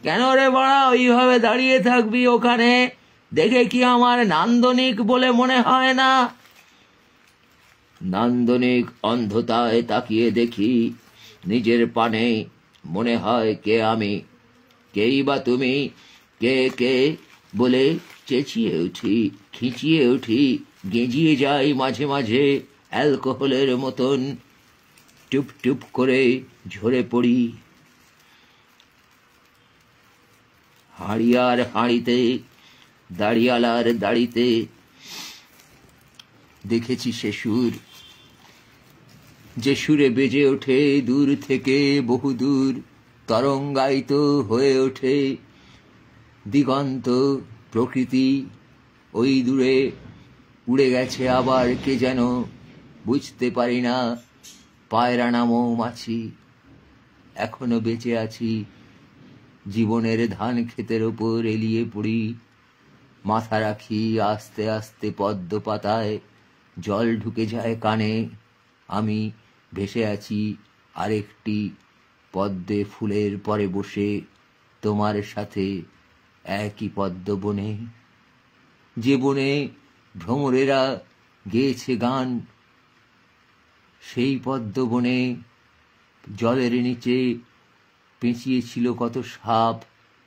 কেন রে বড়া ওইভাবে দাঁড়িয়ে থাকবি ওখানে দেখে কি আমার নান্দনিক বলে মনে হয় না নান্দনিক অন্ধতায় তাকিয়ে দেখি নিজের পানে মনে হয় কে আমি কেই বা তুমি কে কে বলে চেঁচিয়ে উঠি, খিঁচিয়ে উঠি, গেঁজিয়ে যাই মাঝে মাঝে অ্যালকোহলের মতন, টুপ টুপ করে ঝরে পড়ি। হাড়িয়ার হাঁড়িতে, দাড়িয়ালার দাড়িতে দেখেছি সে সুর, যে সুরে বেজে ওঠে দূর থেকে বহুদূর, তরঙ্গায়িত হয়ে ওঠে দিগন্ত প্রকৃতি। ওই দূরে উড়ে গেছে আবার কে যেন, বুঝতে পারি না, পায়রা না মৌমাছি। এখনো বেঁচে আছি, জীবনের ধান ক্ষেতের ওপর এলিয়ে পড়ি, মাথা রাখি আস্তে আস্তে পদ্ম পাতায়, জল ঢুকে যায় কানে, আমি ভেসে আছি আরেকটি পদ্মে ফুলের পরে বসে তোমার সাথে একই পদ্ম বনে, যে বনে ভ্রমরেরা গেয়েছে গান। সেই পদ্ম বনে জলের নিচে পেঁচিয়েছিল কত সাপ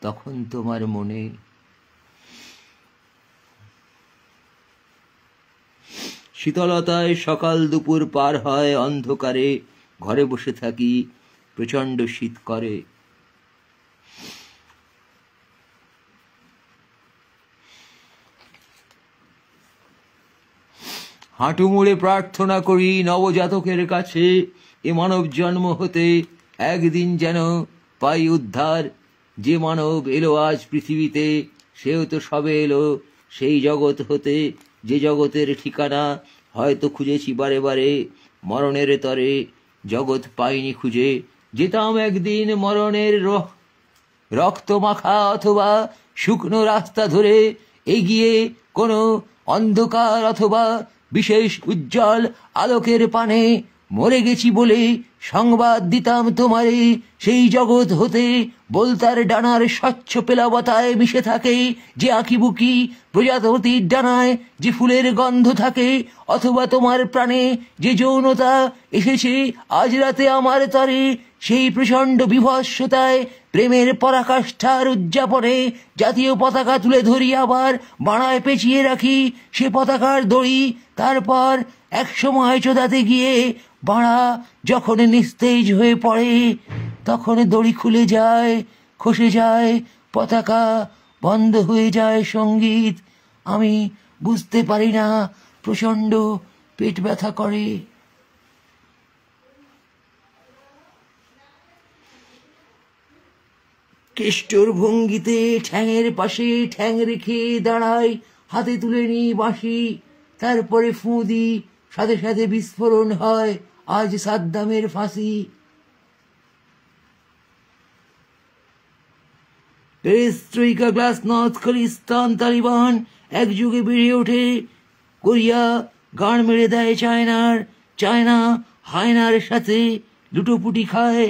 তখন তোমার মনে। শীতলতায় সকাল দুপুর পার হয় অন্ধকারে, ঘরে বসে থাকি, প্রচণ্ড শীত করে। হাঁটু মুড়ে প্রার্থনা করি নবজাতকের কাছে, এ মানব জন্ম হতে একদিন যেন পাই উদ্ধার। যে মানব এলো আজ পৃথিবীতে, সেও তো সবে এলো সেই জগৎ হতে, যে জগতের ঠিকানা হয়তো খুঁজেছি বারে বারে, মরণের তরে জগৎ পাইনি খুঁজে। যেতাম একদিন মরণের রক্ত মাখা অথবা শুকনো রাস্তা ধরে, এগিয়ে কোনো অন্ধকার অথবা বিশেষ উজ্জ্বল আলোকের পানে, মরে গেছি বলে সংবাদ দিতাম তোমারে সেই জগৎ হতে। বলতার ডানার স্বচ্ছ পেলাবতায় মিশে থাকে যে আঁকিবুকি প্রজাপতির ডানায় যে ফুলের গন্ধ থাকে, অথবা তোমার প্রাণে যে যৌনতা এসেছে আজ রাতে আমার তরে, সেই প্রচণ্ড বিভৎসতায় প্রেমের পরাকাষ্ঠার উদযাপনে জাতীয় পতাকা তুলে ধরি, আবার বাড়ায় পেঁচিয়ে রাখি সে পতাকার দড়ি। তারপর এক সময় চোদাতে গিয়ে বাড়া যখন নিস্তেজ হয়ে পড়ে, তখন দড়ি খুলে যায়, খসে যায় পতাকা, বন্ধ হয়ে যায় সঙ্গীত। আমি বুঝতে পারি না, প্রচণ্ড পেট ব্যথা করে। কেষ্টর ভঙ্গিতে ঠ্যাঙের পাশে ঠ্যাং রেখে দাঁড়াই, হাতে তুলে নি বাঁশি, তারপরে ফুঁ দি, সাথে সাথে বিস্ফোরণ হয়, আজ সাদ্দামের ফাঁসি। পেরেস্ট্রোইকা, গ্লাসনস্ট, খালিস্তান, তালিবান একযুগে বেড়ে ওঠে, কোরিয়া গান মেরে দেয় চায়নার, চায়না হায়নার সাথে লুটোপুটি খায়।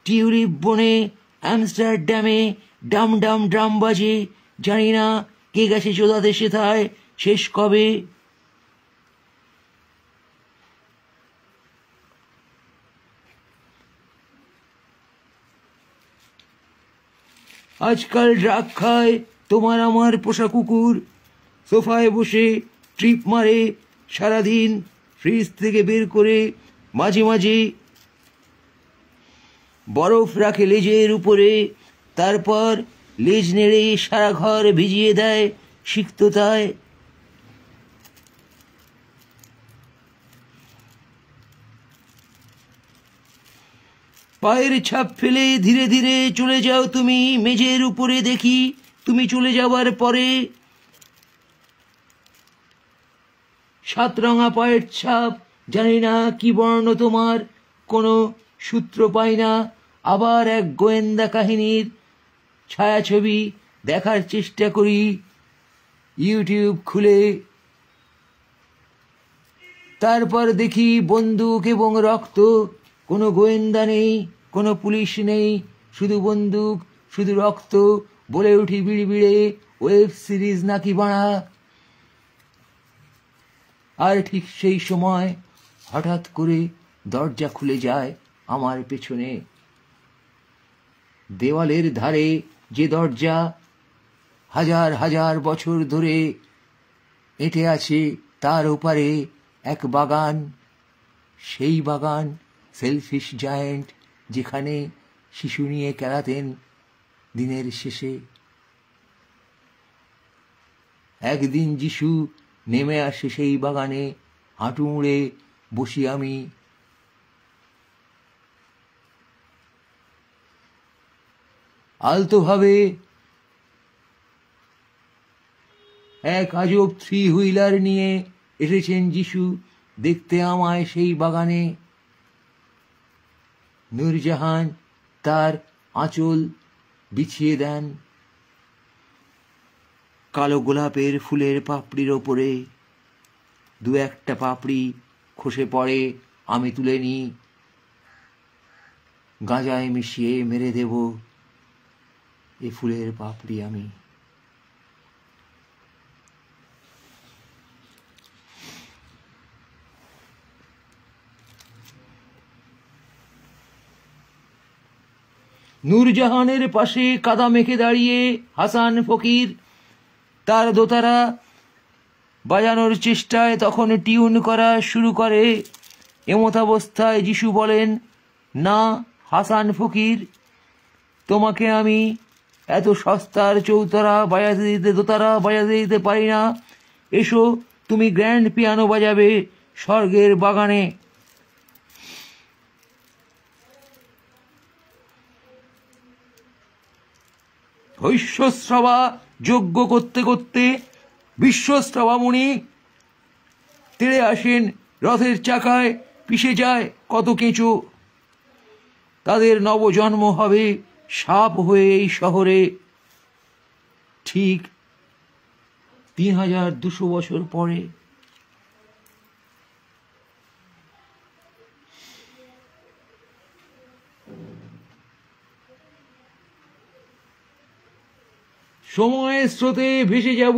টিউলিপ বনে আমস্টারডামে ডাম ডাম ড্রাম বাজে, জানি না কে গেছে চোদাতে সেথায়, শেষ কবে। আজকাল ড্রাগ খায় তোমার আমার পোষা কুকুর, সোফায় বসে ট্রিপ মারে সারাদিন, ফ্রিজ থেকে বের করে মাঝে মাঝে বরফ রাখে লেজের উপরে, তারপর লেজ নেড়ে সারা ঘর ভিজিয়ে দেয় সিক্ততায়। পায়ের ছাপ ফেলে ধীরে ধীরে চলে যাও তুমি মেঝের উপরে, দেখি তুমি চলে যাওয়ার পরে সাতরঙা পায়ের ছাপ, জানি না কি বর্ণ তোমার, কোনো সূত্র পাই না। আবার এক গোয়েন্দা কাহিনীর ছায়াছবি দেখার চেষ্টা করি ইউটিউব খুলে, তারপর দেখি বন্দুক এবং রক্ত, কোনো গোয়েন্দা নেই, কোনো পুলিশ নেই, শুধু বন্দুক, শুধু রক্ত। বলে উঠি বিড়বিড়ে, ওয়েব সিরিজ নাকি বাড়া। আর ঠিক সেই সময় হঠাৎ করে দরজা খুলে যায় আমার পেছনে। দেওয়ালের ধারে যে দরজা হাজার হাজার বছর ধরে এঁটে আছে তার ওপারে এক বাগান, সেই বাগান সেলফিশ জায়েন্ট, যেখানে শিশু নিয়ে খেলাতেন দিনের শেষে। একদিন যিশু নেমে আসে সেই বাগানে, হাঁটু মুড়ে বসি আমি। আলতোভাবে এক আজব থ্রি হুইলার নিয়ে এসেছেন যিশু দেখতে আমায় সেই বাগানে। নূরজাহান তার আঁচল বিছিয়ে দেন কালো গোলাপের ফুলের পাপড়ির ওপরে। দু একটা পাপড়ি খসে পড়ে, আমি তুলে নিই, গাঁজায় মিশিয়ে মেরে দেব এ ফুলের পাপড়ি আমি। নূরজাহানের পাশে কাদা মেখে দাঁড়িয়ে হাসান ফকির তার দোতারা বাজানোর চেষ্টায় তখন টিউন করা শুরু করে। এমতাবস্থায় যিশু বলেন, না হাসান ফকির, তোমাকে আমি এত সস্তার চৌতারা বাজাতে দিতে, দোতারা বাজাতে দিতে পারি না। এসো, তুমি গ্র্যান্ড পিয়ানো বাজাবে স্বর্গের বাগানে। হৈস্যশ্রবা যজ্ঞ করতে করতে বিশ্বশ্রবামণি তেড়ে আসেন রথের চাকায়, পিষে যায় কত কেঁচো। তাদের নবজন্ম হবে সাপ হয়ে এই শহরে, ঠিক 3200 বছর পরে। সময়ের স্রোতে ভেসে যাব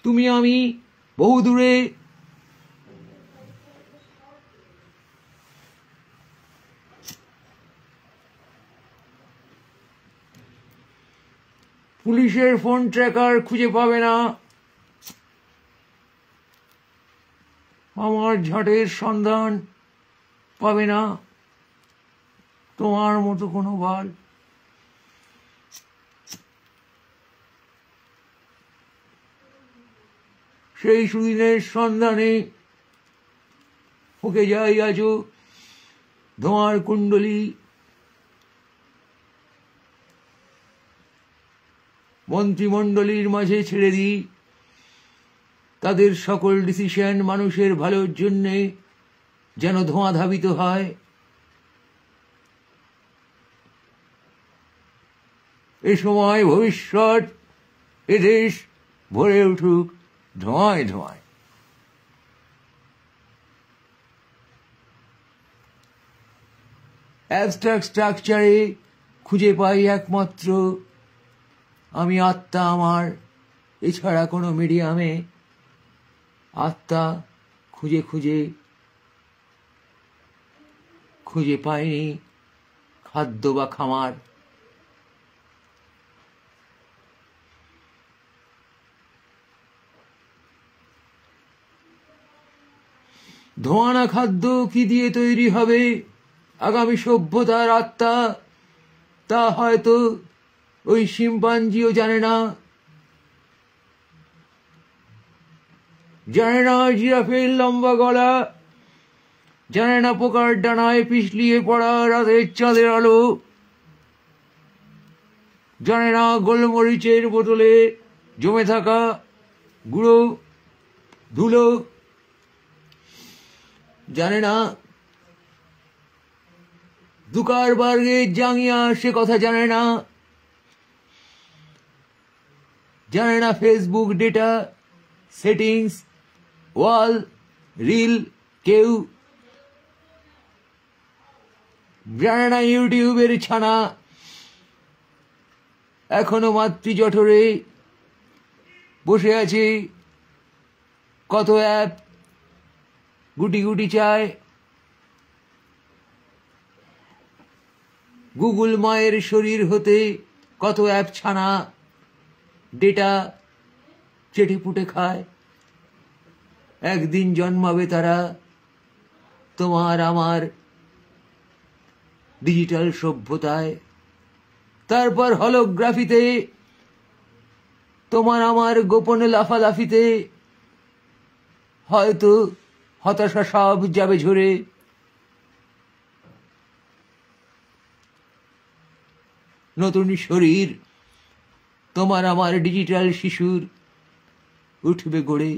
তুমি আমি বহু দূরে। পুলিশের ফোন ট্র্যাকার খুঁজে পাবে না আমার ঝাঁটের সন্ধান, পাবে না তোমার মতো কোনো বাল। সেই সুদিনের সন্ধানে ওকে যাই আজও ধোঁয়ার কুণ্ডলী। মন্ত্রিমণ্ডলীর মাঝে ছেড়ে দিই তাদের সকল ডিসিশন মানুষের ভালোর জন্যে যেন ধোঁয়া ধাবিত হয়। এ সময় ভবিষ্যৎ এদেশ ভরে উঠুক ধোঁয়ায় ধোঁয়ায়। অ্যাবস্ট্রাক্ট স্ট্রাকচারে খুঁজে পাই একমাত্র আমি আত্মা আমার, এছাড়া কোনো মিডিয়ামে আত্মা খুঁজে খুঁজে খুঁজে পাইনি খাদ্য বা খামার। ধোঁয়ানা খাদ্য কি দিয়ে তৈরি হবে আগামী সভ্যতার আত্মা, তা হয়তো ওই শিম্পাঞ্জিও জানে না। জানে না জিরাফের লম্বা গলা, জানে না পোকার ডানায় পিছলিয়ে পড়া রাতের চাঁদের আলো, জানে না গোলমরিচের বোতলে জমে থাকা গুঁড়ো ধুলো, জানে না দুকারবার্গের জাঙ্গিয়া, সে কথা জানে না। জানে না ফেসবুক ডেটা সেটিংস, ওয়াল, রিল, কেউ জানে না ইউটিউবের ছানা এখনো মাতৃজঠরে বসে আছে কত অ্যাপ গুটি গুটি চায়। গুগল মায়ের শরীর হতে কত অ্যাপ ছানা ডেটা চেটে পুটে খায়। একদিন জন্মাবে তারা তোমার আমার ডিজিটাল সভ্যতায়, তারপর হলোগ্রাফিতে তোমার আমার গোপনে লাফালাফিতে হয়তো হতাশা সব যাবে ঝরে। নতুন শরীর তোমার আমার ডিজিটাল শিশুর উঠবে গড়ে।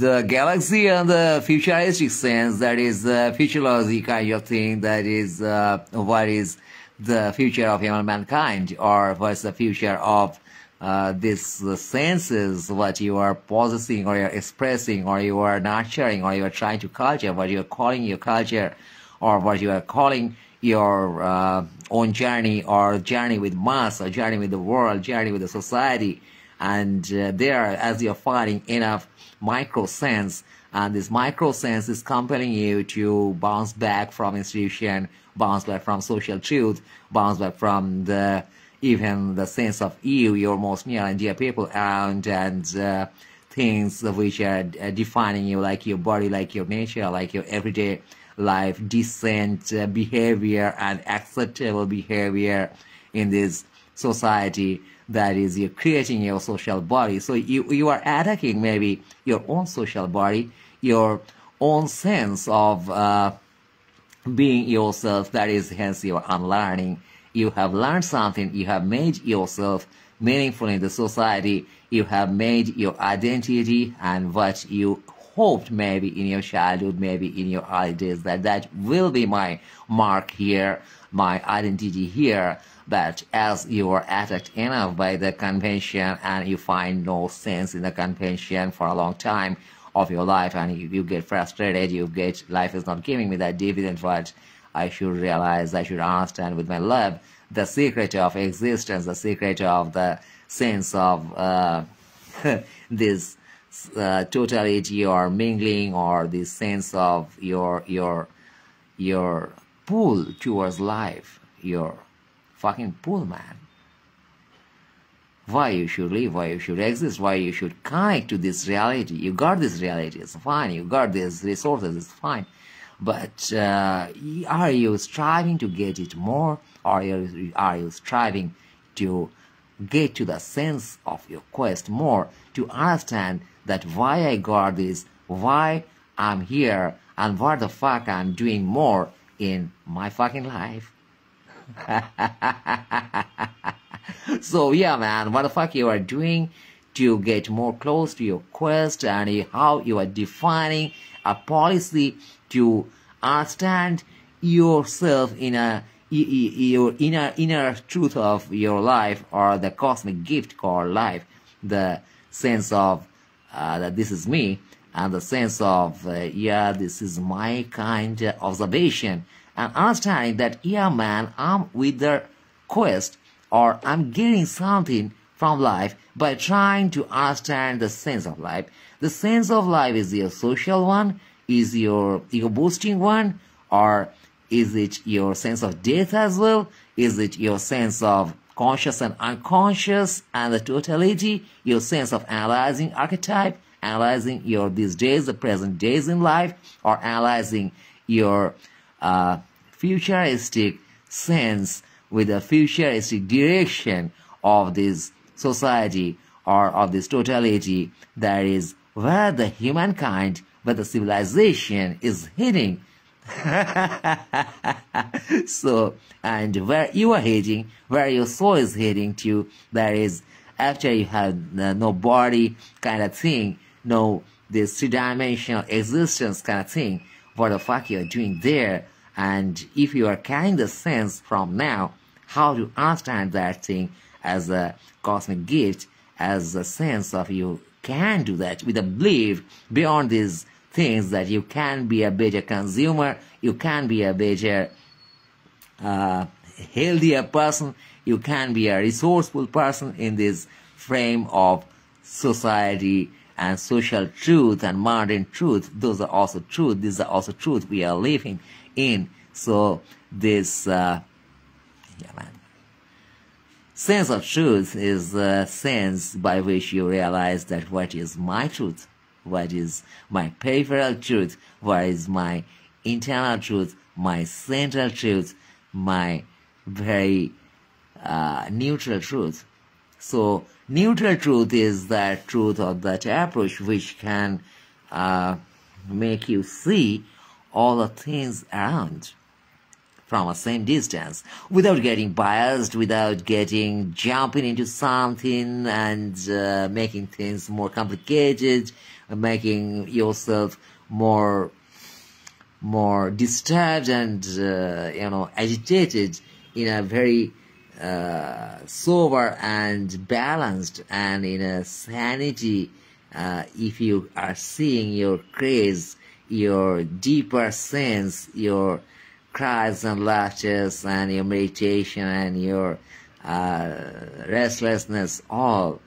The galaxy and the futuristic sense, that is the futurology kind of thing, that is what is the future of human mankind, or what's the future of this senses, what you are possessing or you're expressing or you are nurturing or you are trying to culture, what you are calling your culture, or what you are calling your own journey, or journey with mass, or journey with the world, journey with the society. And there, as you're finding enough micro sense, and this micro sense is compelling you to bounce back from institution, bounce back from social truth, bounce back from the even the sense of you, your most near and dear people around, and things which are defining you, like your body, like your nature, like your everyday life, decent behavior and acceptable behavior in this society. That is, you're creating your social body. So you are attacking maybe your own social body, your own sense of being yourself. That is, hence you are unlearning. You have learned something. You have made yourself meaningful in the society. You have made your identity and what you hoped maybe in your childhood, maybe in your early days, that will be my mark here, my identity here. But as you are attacked enough by the convention and you find no sense in the convention for a long time of your life, and you get frustrated, you get, life is not giving me that dividend, what I should realize, I should understand with my love the secret of existence, the secret of the sense of this totality or mingling, or this sense of your pull towards life, your fucking pull, man. Why you should live, why you should exist, why you should connect to this reality. You got this reality, it's fine. You got these resources, it's fine. But are you striving to get it more, or are you striving to get to the sense of your quest more, to understand that why I got this, why I'm here, and what the fuck I'm doing more in my fucking life? So yeah, man, what the fuck you are doing to get more close to your quest, and how you are defining a policy to understand yourself in a your inner truth of your life, or the cosmic gift called life, the sense of that this is me, and the sense of yeah, this is my kind of observation, and understanding that yeah, man, I'm with the quest, or I'm getting something from life by trying to understand the sense of life. The sense of life is your social one, is your ego boosting one, or is it your sense of death as well? Is it your sense of conscious and unconscious and the totality, your sense of analyzing archetype, analyzing your these days, the present days in life, or analyzing your futuristic sense with a futuristic direction of this society, or of this totality, that is where the humankind, where the civilization is heading. So, and where you are heading, where your soul is heading to, that is, after you have no body kind of thing, no this three-dimensional existence kind of thing, what the fuck you are doing there? And if you are carrying the sense from now, how to understand that thing as a cosmic gift, as a sense of you can do that with a belief beyond these things, that you can be a better consumer, you can be a better healthier person, you can be a resourceful person in this frame of society and social truth and modern truth, those are also truth. These are also truth we are living in. So this yeah, man. Sense of truth is the sense by which you realize that what is my truth, what is my peripheral truth, what is my internal truth, my central truth, my very neutral truth. So neutral truth is that truth or that approach which can make you see all the things around from a same distance without getting biased, without getting jumping into something and making things more complicated, making yourself more disturbed and agitated in a very sober and balanced and in a sanity. If you are seeing your craze, your deeper sense, your cries and laughters and your meditation and your restlessness all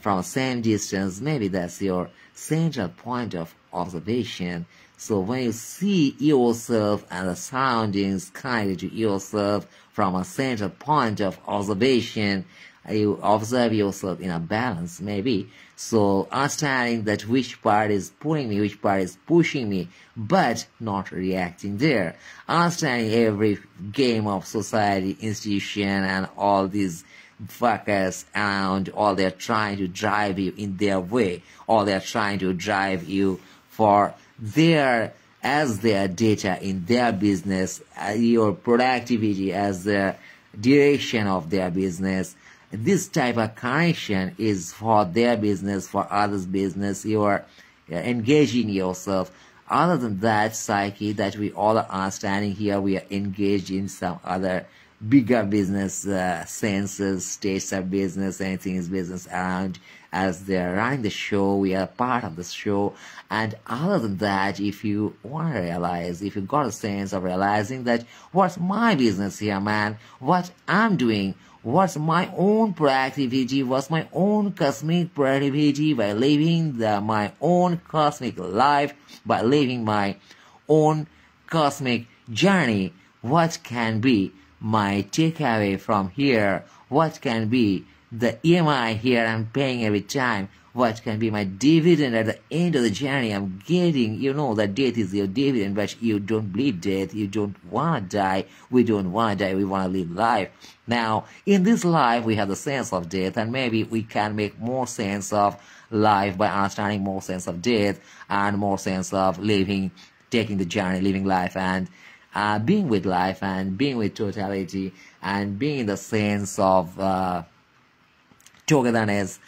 from the same distance, maybe that's your central point of observation. So when you see yourself and the surroundings kindly to yourself from a central point of observation, you observe yourself in a balance, maybe. So understanding that which part is pulling me, which part is pushing me, but not reacting there. Understanding every game of society, institution, and all these fuckers around, all they're trying to drive you in their way, all they're trying to drive you for their data in their business, your productivity as the direction of their business. This type of connection is for their business, for others' business. You are engaging yourself. Other than that psyche that we all are understanding here, we are engaged in some other bigger business senses, states of business, anything is business around. As they're running the show, we are part of the show. And other than that, if you want to realize, if you got a sense of realizing that what's my business here, man, what I'm doing, what's my own productivity, what's my own cosmic productivity by living my own cosmic life, by living my own cosmic journey, what can be my takeaway from here, what can be the EMI here I'm paying every time, what can be my dividend at the end of the journey I'm getting. You know that death is your dividend, but you don't believe death, you don't want to die, we don't want to die, we want to live life. Now, in this life, we have the sense of death, and maybe we can make more sense of life by understanding more sense of death and more sense of living, taking the journey, living life, and being with life and being with totality and being in the sense of togetherness.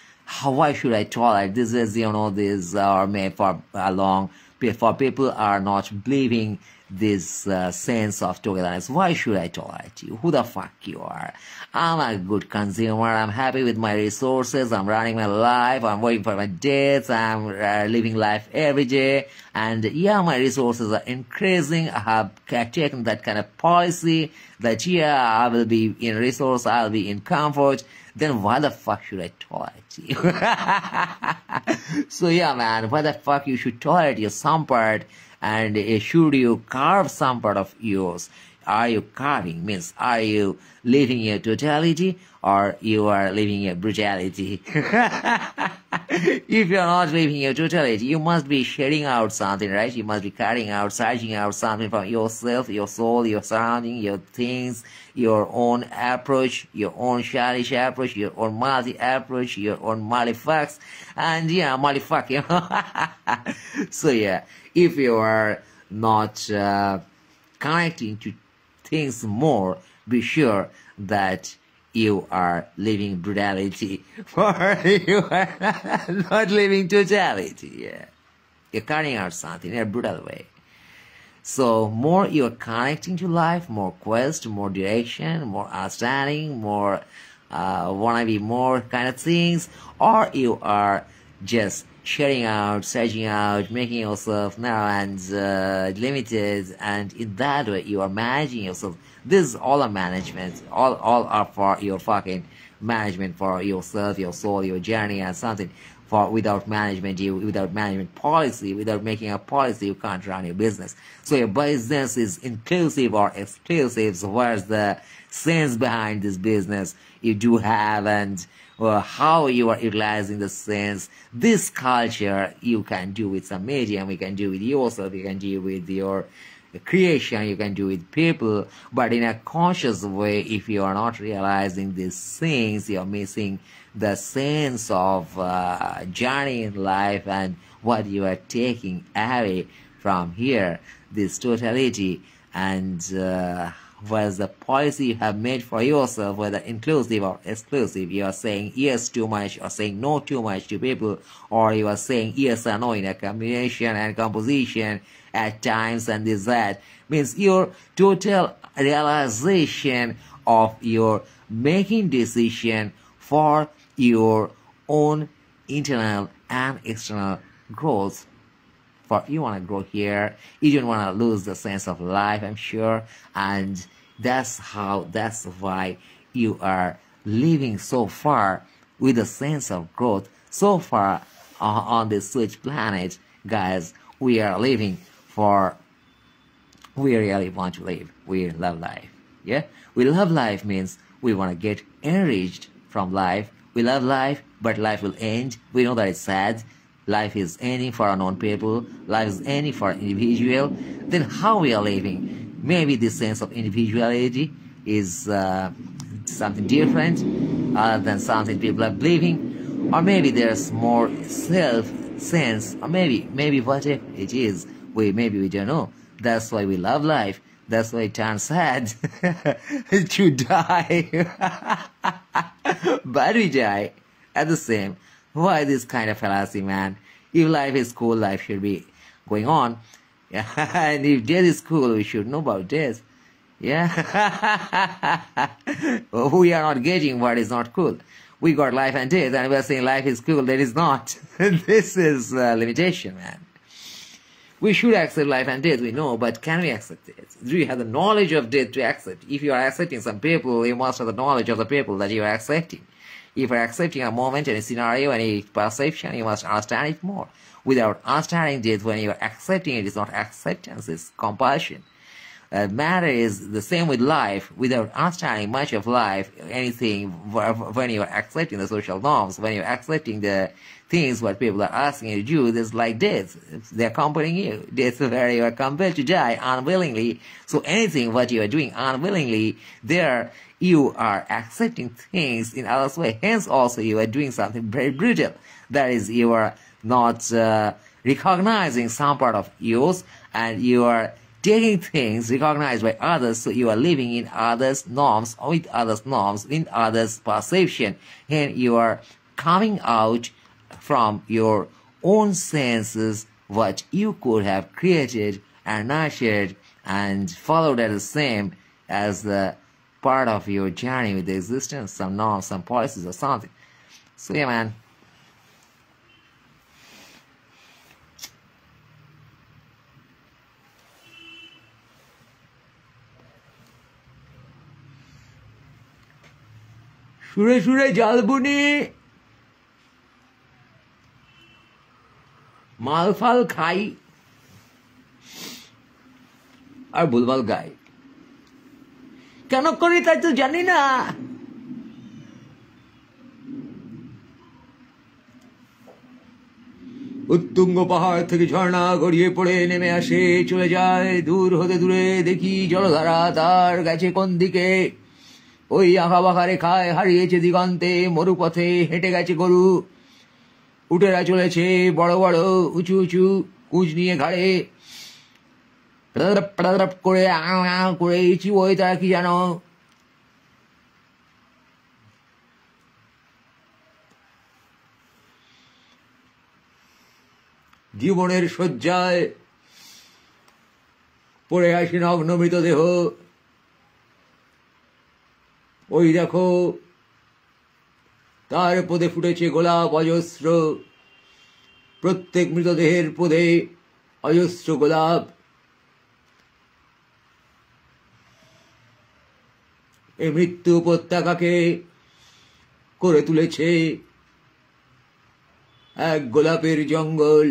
Why should I tolerate? This is, these are made for long, for people are not believing this sense of togetherness. Why should I tolerate you? Who the fuck you are? I'm a good consumer. I'm happy with my resources. I'm running my life. I'm waiting for my death. I'm living life every day. And yeah, my resources are increasing. I have taken that kind of policy that yeah, I will be in resource, I'll be in comfort. Then why the fuck should I tolerate you? So yeah, man, why the fuck you should tolerate your some part, and should you carve some part of yours? Are you carving? Means, are you living your totality or you are living your brutality? If you're not living your totality, you must be shedding out something, right? You must be cutting out, searching out something from yourself, your soul, your surrounding, your things, your own approach, your own childish approach, your own multi approach, your own malifucks, and yeah, malifuck, you know. So yeah, if you are not connecting to things more, be sure that you are living brutality, for you are not living totality. Yeah, you're cutting out something in a brutal way. So more you're connecting to life, more quest, more direction, more understanding, more wanna be more kind of things, or you are just sharing out, searching out, making yourself narrow and limited, and in that way you are managing yourself. This is all a management, all are for your fucking management for yourself, your soul, your journey, and something. For without management, without management policy, without making a policy, you can't run your business. So your business is inclusive or exclusive. So where's the sense behind this business you do have, and how you are utilizing the sense? This culture you can do with some medium, you can do with yourself, you can do with your creation, you can do with people, but in a conscious way. If you are not realizing these things, you are missing the sense of journey in life and what you are taking away from here, this totality, and whereas the policy you have made for yourself, whether inclusive or exclusive, you are saying yes too much or saying no too much to people, or you are saying yes or no in a combination and composition at times, and this that means your total realization of your making decision for your own internal and external growth. For you want to grow here, you don't want to lose the sense of life, I'm sure, and that's why you are living so far with a sense of growth, so far on this switch planet, guys. We are living for, we really want to live, we love life. Yeah, we love life means we want to get enriched from life. We love life, but life will end. We know that it's sad. Life is ending for unknown people. Life is ending for individual. Then how we are living? Maybe this sense of individuality is something different other than something people are believing, or maybe there's more self sense, or maybe whatever it is, maybe we don't know. That's why we love life. That's why it turns sad to die. But we die at the same. Why this kind of fallacy, man? If life is cool, life should be going on. Yeah. And if death is cool, we should know about death. Yeah. We are not getting what is not cool. We got life and death, and we are saying life is cool. That is not. This is a limitation, man. We should accept life and death, we know, but can we accept it? Do you have the knowledge of death to accept? If you are accepting some people, you must have the knowledge of the people that you are accepting. If you are accepting a moment, any scenario, any perception, you must understand it more. Without understanding death, when you are accepting it, it's not acceptance, it's compulsion. Matter is the same with life. Without understanding much of life, anything, when you are accepting the social norms, when you are accepting the things what people are asking you to do, there's like death. They're accompanying you. Death where you are compelled to die unwillingly. So anything what you are doing unwillingly, there you are accepting things in others' way. Hence also you are doing something very brutal. That is, you are not recognizing some part of yours, and you are taking things recognized by others, so you are living in others' norms, with others' norms, in others' perception, and you are coming out from your own senses what you could have created and nurtured and followed as the same as the part of your journey with the existence, some norms, some policies or something. So yeah, man. সুরে সুরে জ্বালবুনি মালফাল খাই আর ভুলভাল গাই। কেন করি তাই তো জানি না। উত্তুঙ্গ পাহাড় থেকে ঝর্ণা গড়িয়ে পড়ে নেমে আসে, চলে যায় দূর হতে দূরে। দেখি জলধারা তার গেছে কোন দিকে, ওই আঁকা বাঁকা রেখায় হারিয়েছে দিগন্তে। মরুপথে হেঁটে গেছে গরু, উটেরা চলেছে বড় বড় উঁচু উঁচু কুঁজ নিয়ে ঘাড়ে। করে করে চিবোয় তারা কি জানো। জীবনের শয্যায় পড়ে আসি নগ্ন মৃতদেহ। ওই দেখো তার পদে ফুটেছে গোলাপ অজস্র, প্রত্যেক মৃতদেহের পদে অজস্র গোলাপ। এই মৃত্যু উপত্যকাকে করে তুলেছে এক গোলাপের জঙ্গল,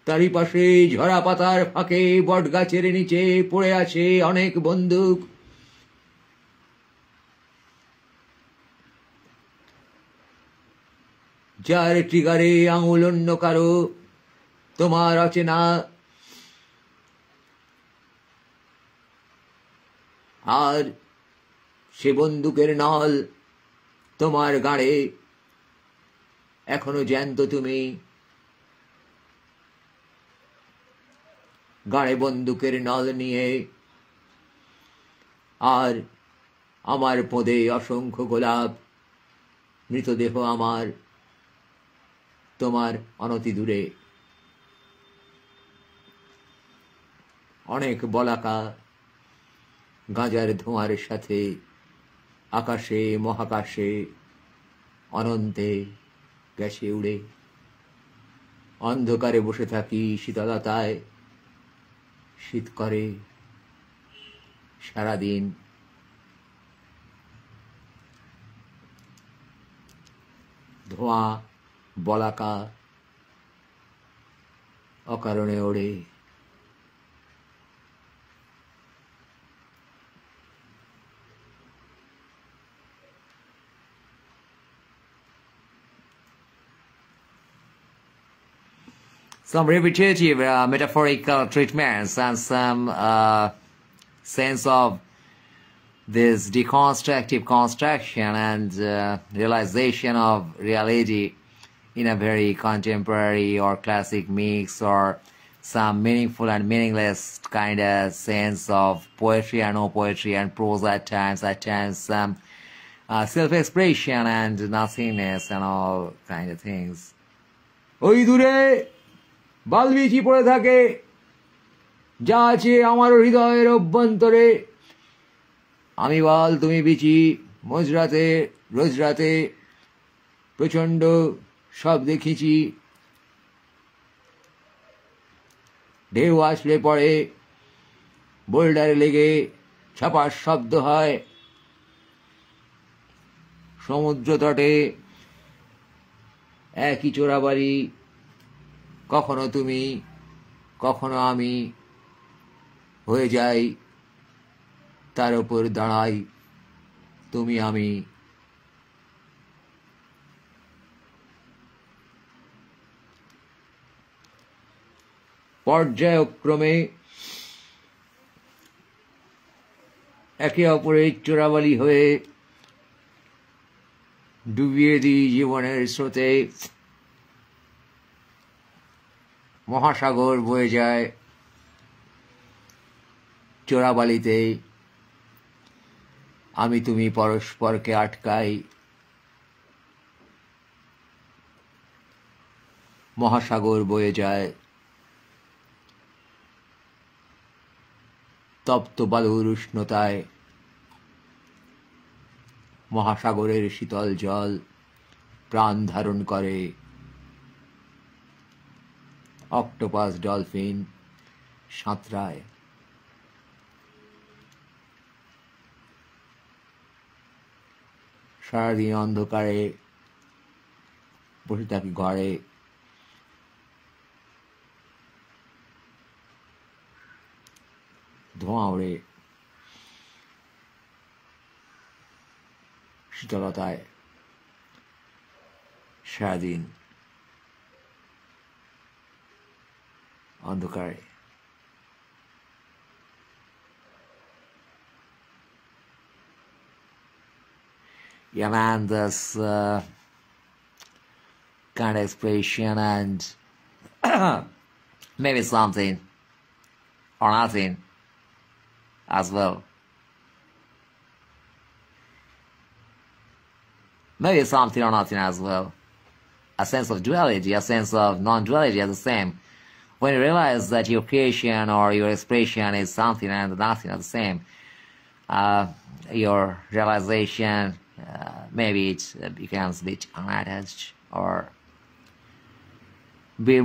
তারই পাশে ঝরা পাতার ফাঁকে বট গাছের নিচে পড়ে আছে অনেক বন্দুক। যার ট্রিগারে আঙুল অন্য কারো, তোমার অচেনা। আর সে বন্দুকের নল তোমার গাড়ে, এখনো জ্যান্ত তুমি। গাড়ে বন্দুকের নল নিয়ে, আর আমার পদে অসংখ্য গোলাপ। মৃতদেহ আমার তোমার অনতি দূরে। অনেক বলাকা গাঁজার ধোঁয়ার সাথে আকাশে মহাকাশে অনন্তে গেছে উড়ে। অন্ধকারে বসে থাকি শীতলতায়, শীত করে সারাদিন। ধোঁয়া বলাকা অকারণে ওড়ে। Some repetitive metaphorical treatments and some sense of this deconstructive construction and realization of reality in a very contemporary or classic mix, or some meaningful and meaningless kind of sense of poetry and no poetry and prose at times some self-expression and nothingness and all kind of things. ওই দূরে বালবিচি পড়ে থাকে, যা আছে আমার হৃদয়ের অভ্যন্তরে। আমি বাল তুমি বিচি, মজরাতে রোজ রাতে প্রচণ্ড সব দেখেছি। ঢেউ আসলে পরে বোল্ডারে লেগে ছাপার শব্দ হয়। সমুদ্র তটে একই চোরাবাড়ি, কখনো তুমি কখনো আমি হয়ে যাই, তার উপর দাঁড়াই তুমি আমি। পর্যায়ক্রমে একে অপরের চোরাবালি হয়ে ডুবিয়ে দিই জীবনের স্রোতে। মহাসাগর বয়ে যায় চোরাবালিতে, আমি তুমি পরস্পরকে আটকাই। মহাসাগর বয়ে যায় তপ্ত বালুর উষ্ণতায়। মহাসাগরের শীতল জল প্রাণ ধারণ করে। অক্টোপাস ডলফিন সাঁতরায়। সারাদিন অন্ধকারে বসে থাকি ঘরে, ধোঁয়া ওড়ে শীতলতায়। সারাদিন অন্ধকারে। Yeah, man, this kind of expression and maybe something or nothing as well. Maybe something or nothing as well. A sense of duality, a sense of non-duality are the same. When you realize that your creation or your expression is something and nothing are the same, your realization maybe it becomes a bit unattached, or be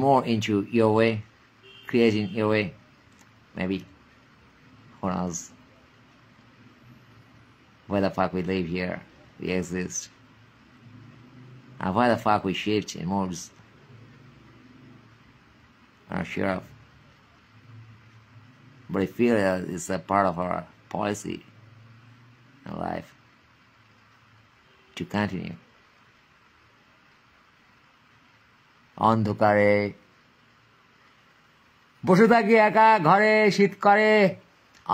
more into your way, creating your way. Maybe, who knows where the fuck we live here. we exist. And why the fuck we shift in moods? I'm not sure of. But I feel it's a part of our policy in life to continue. অন্ধকারে বসে থাকি একা ঘরে শীত করে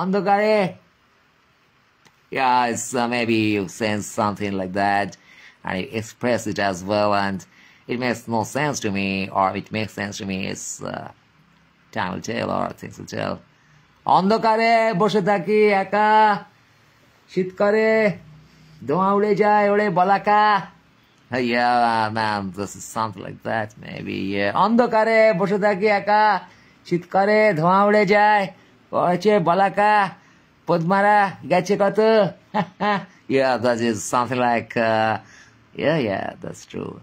অন্ধকারে. Yeah, it's maybe you sense something like that and you express it as well, and it makes no sense to me, or it makes sense to me. It's time will tell, or things will tell. অন্ধকারে বসে থাকি একা শীত করে ধোঁয়া উড়ে যায় ওড়ে বলাকা. Yeah, man, this is something like that, maybe. Yeah. অন্ধকারে বসে থাকি একা শীত করে ধোঁয়া উড়ে যায় পড়েছে বলাকা পদ্মারা গেছে কত. Yeah, that is something like yeah, that's true.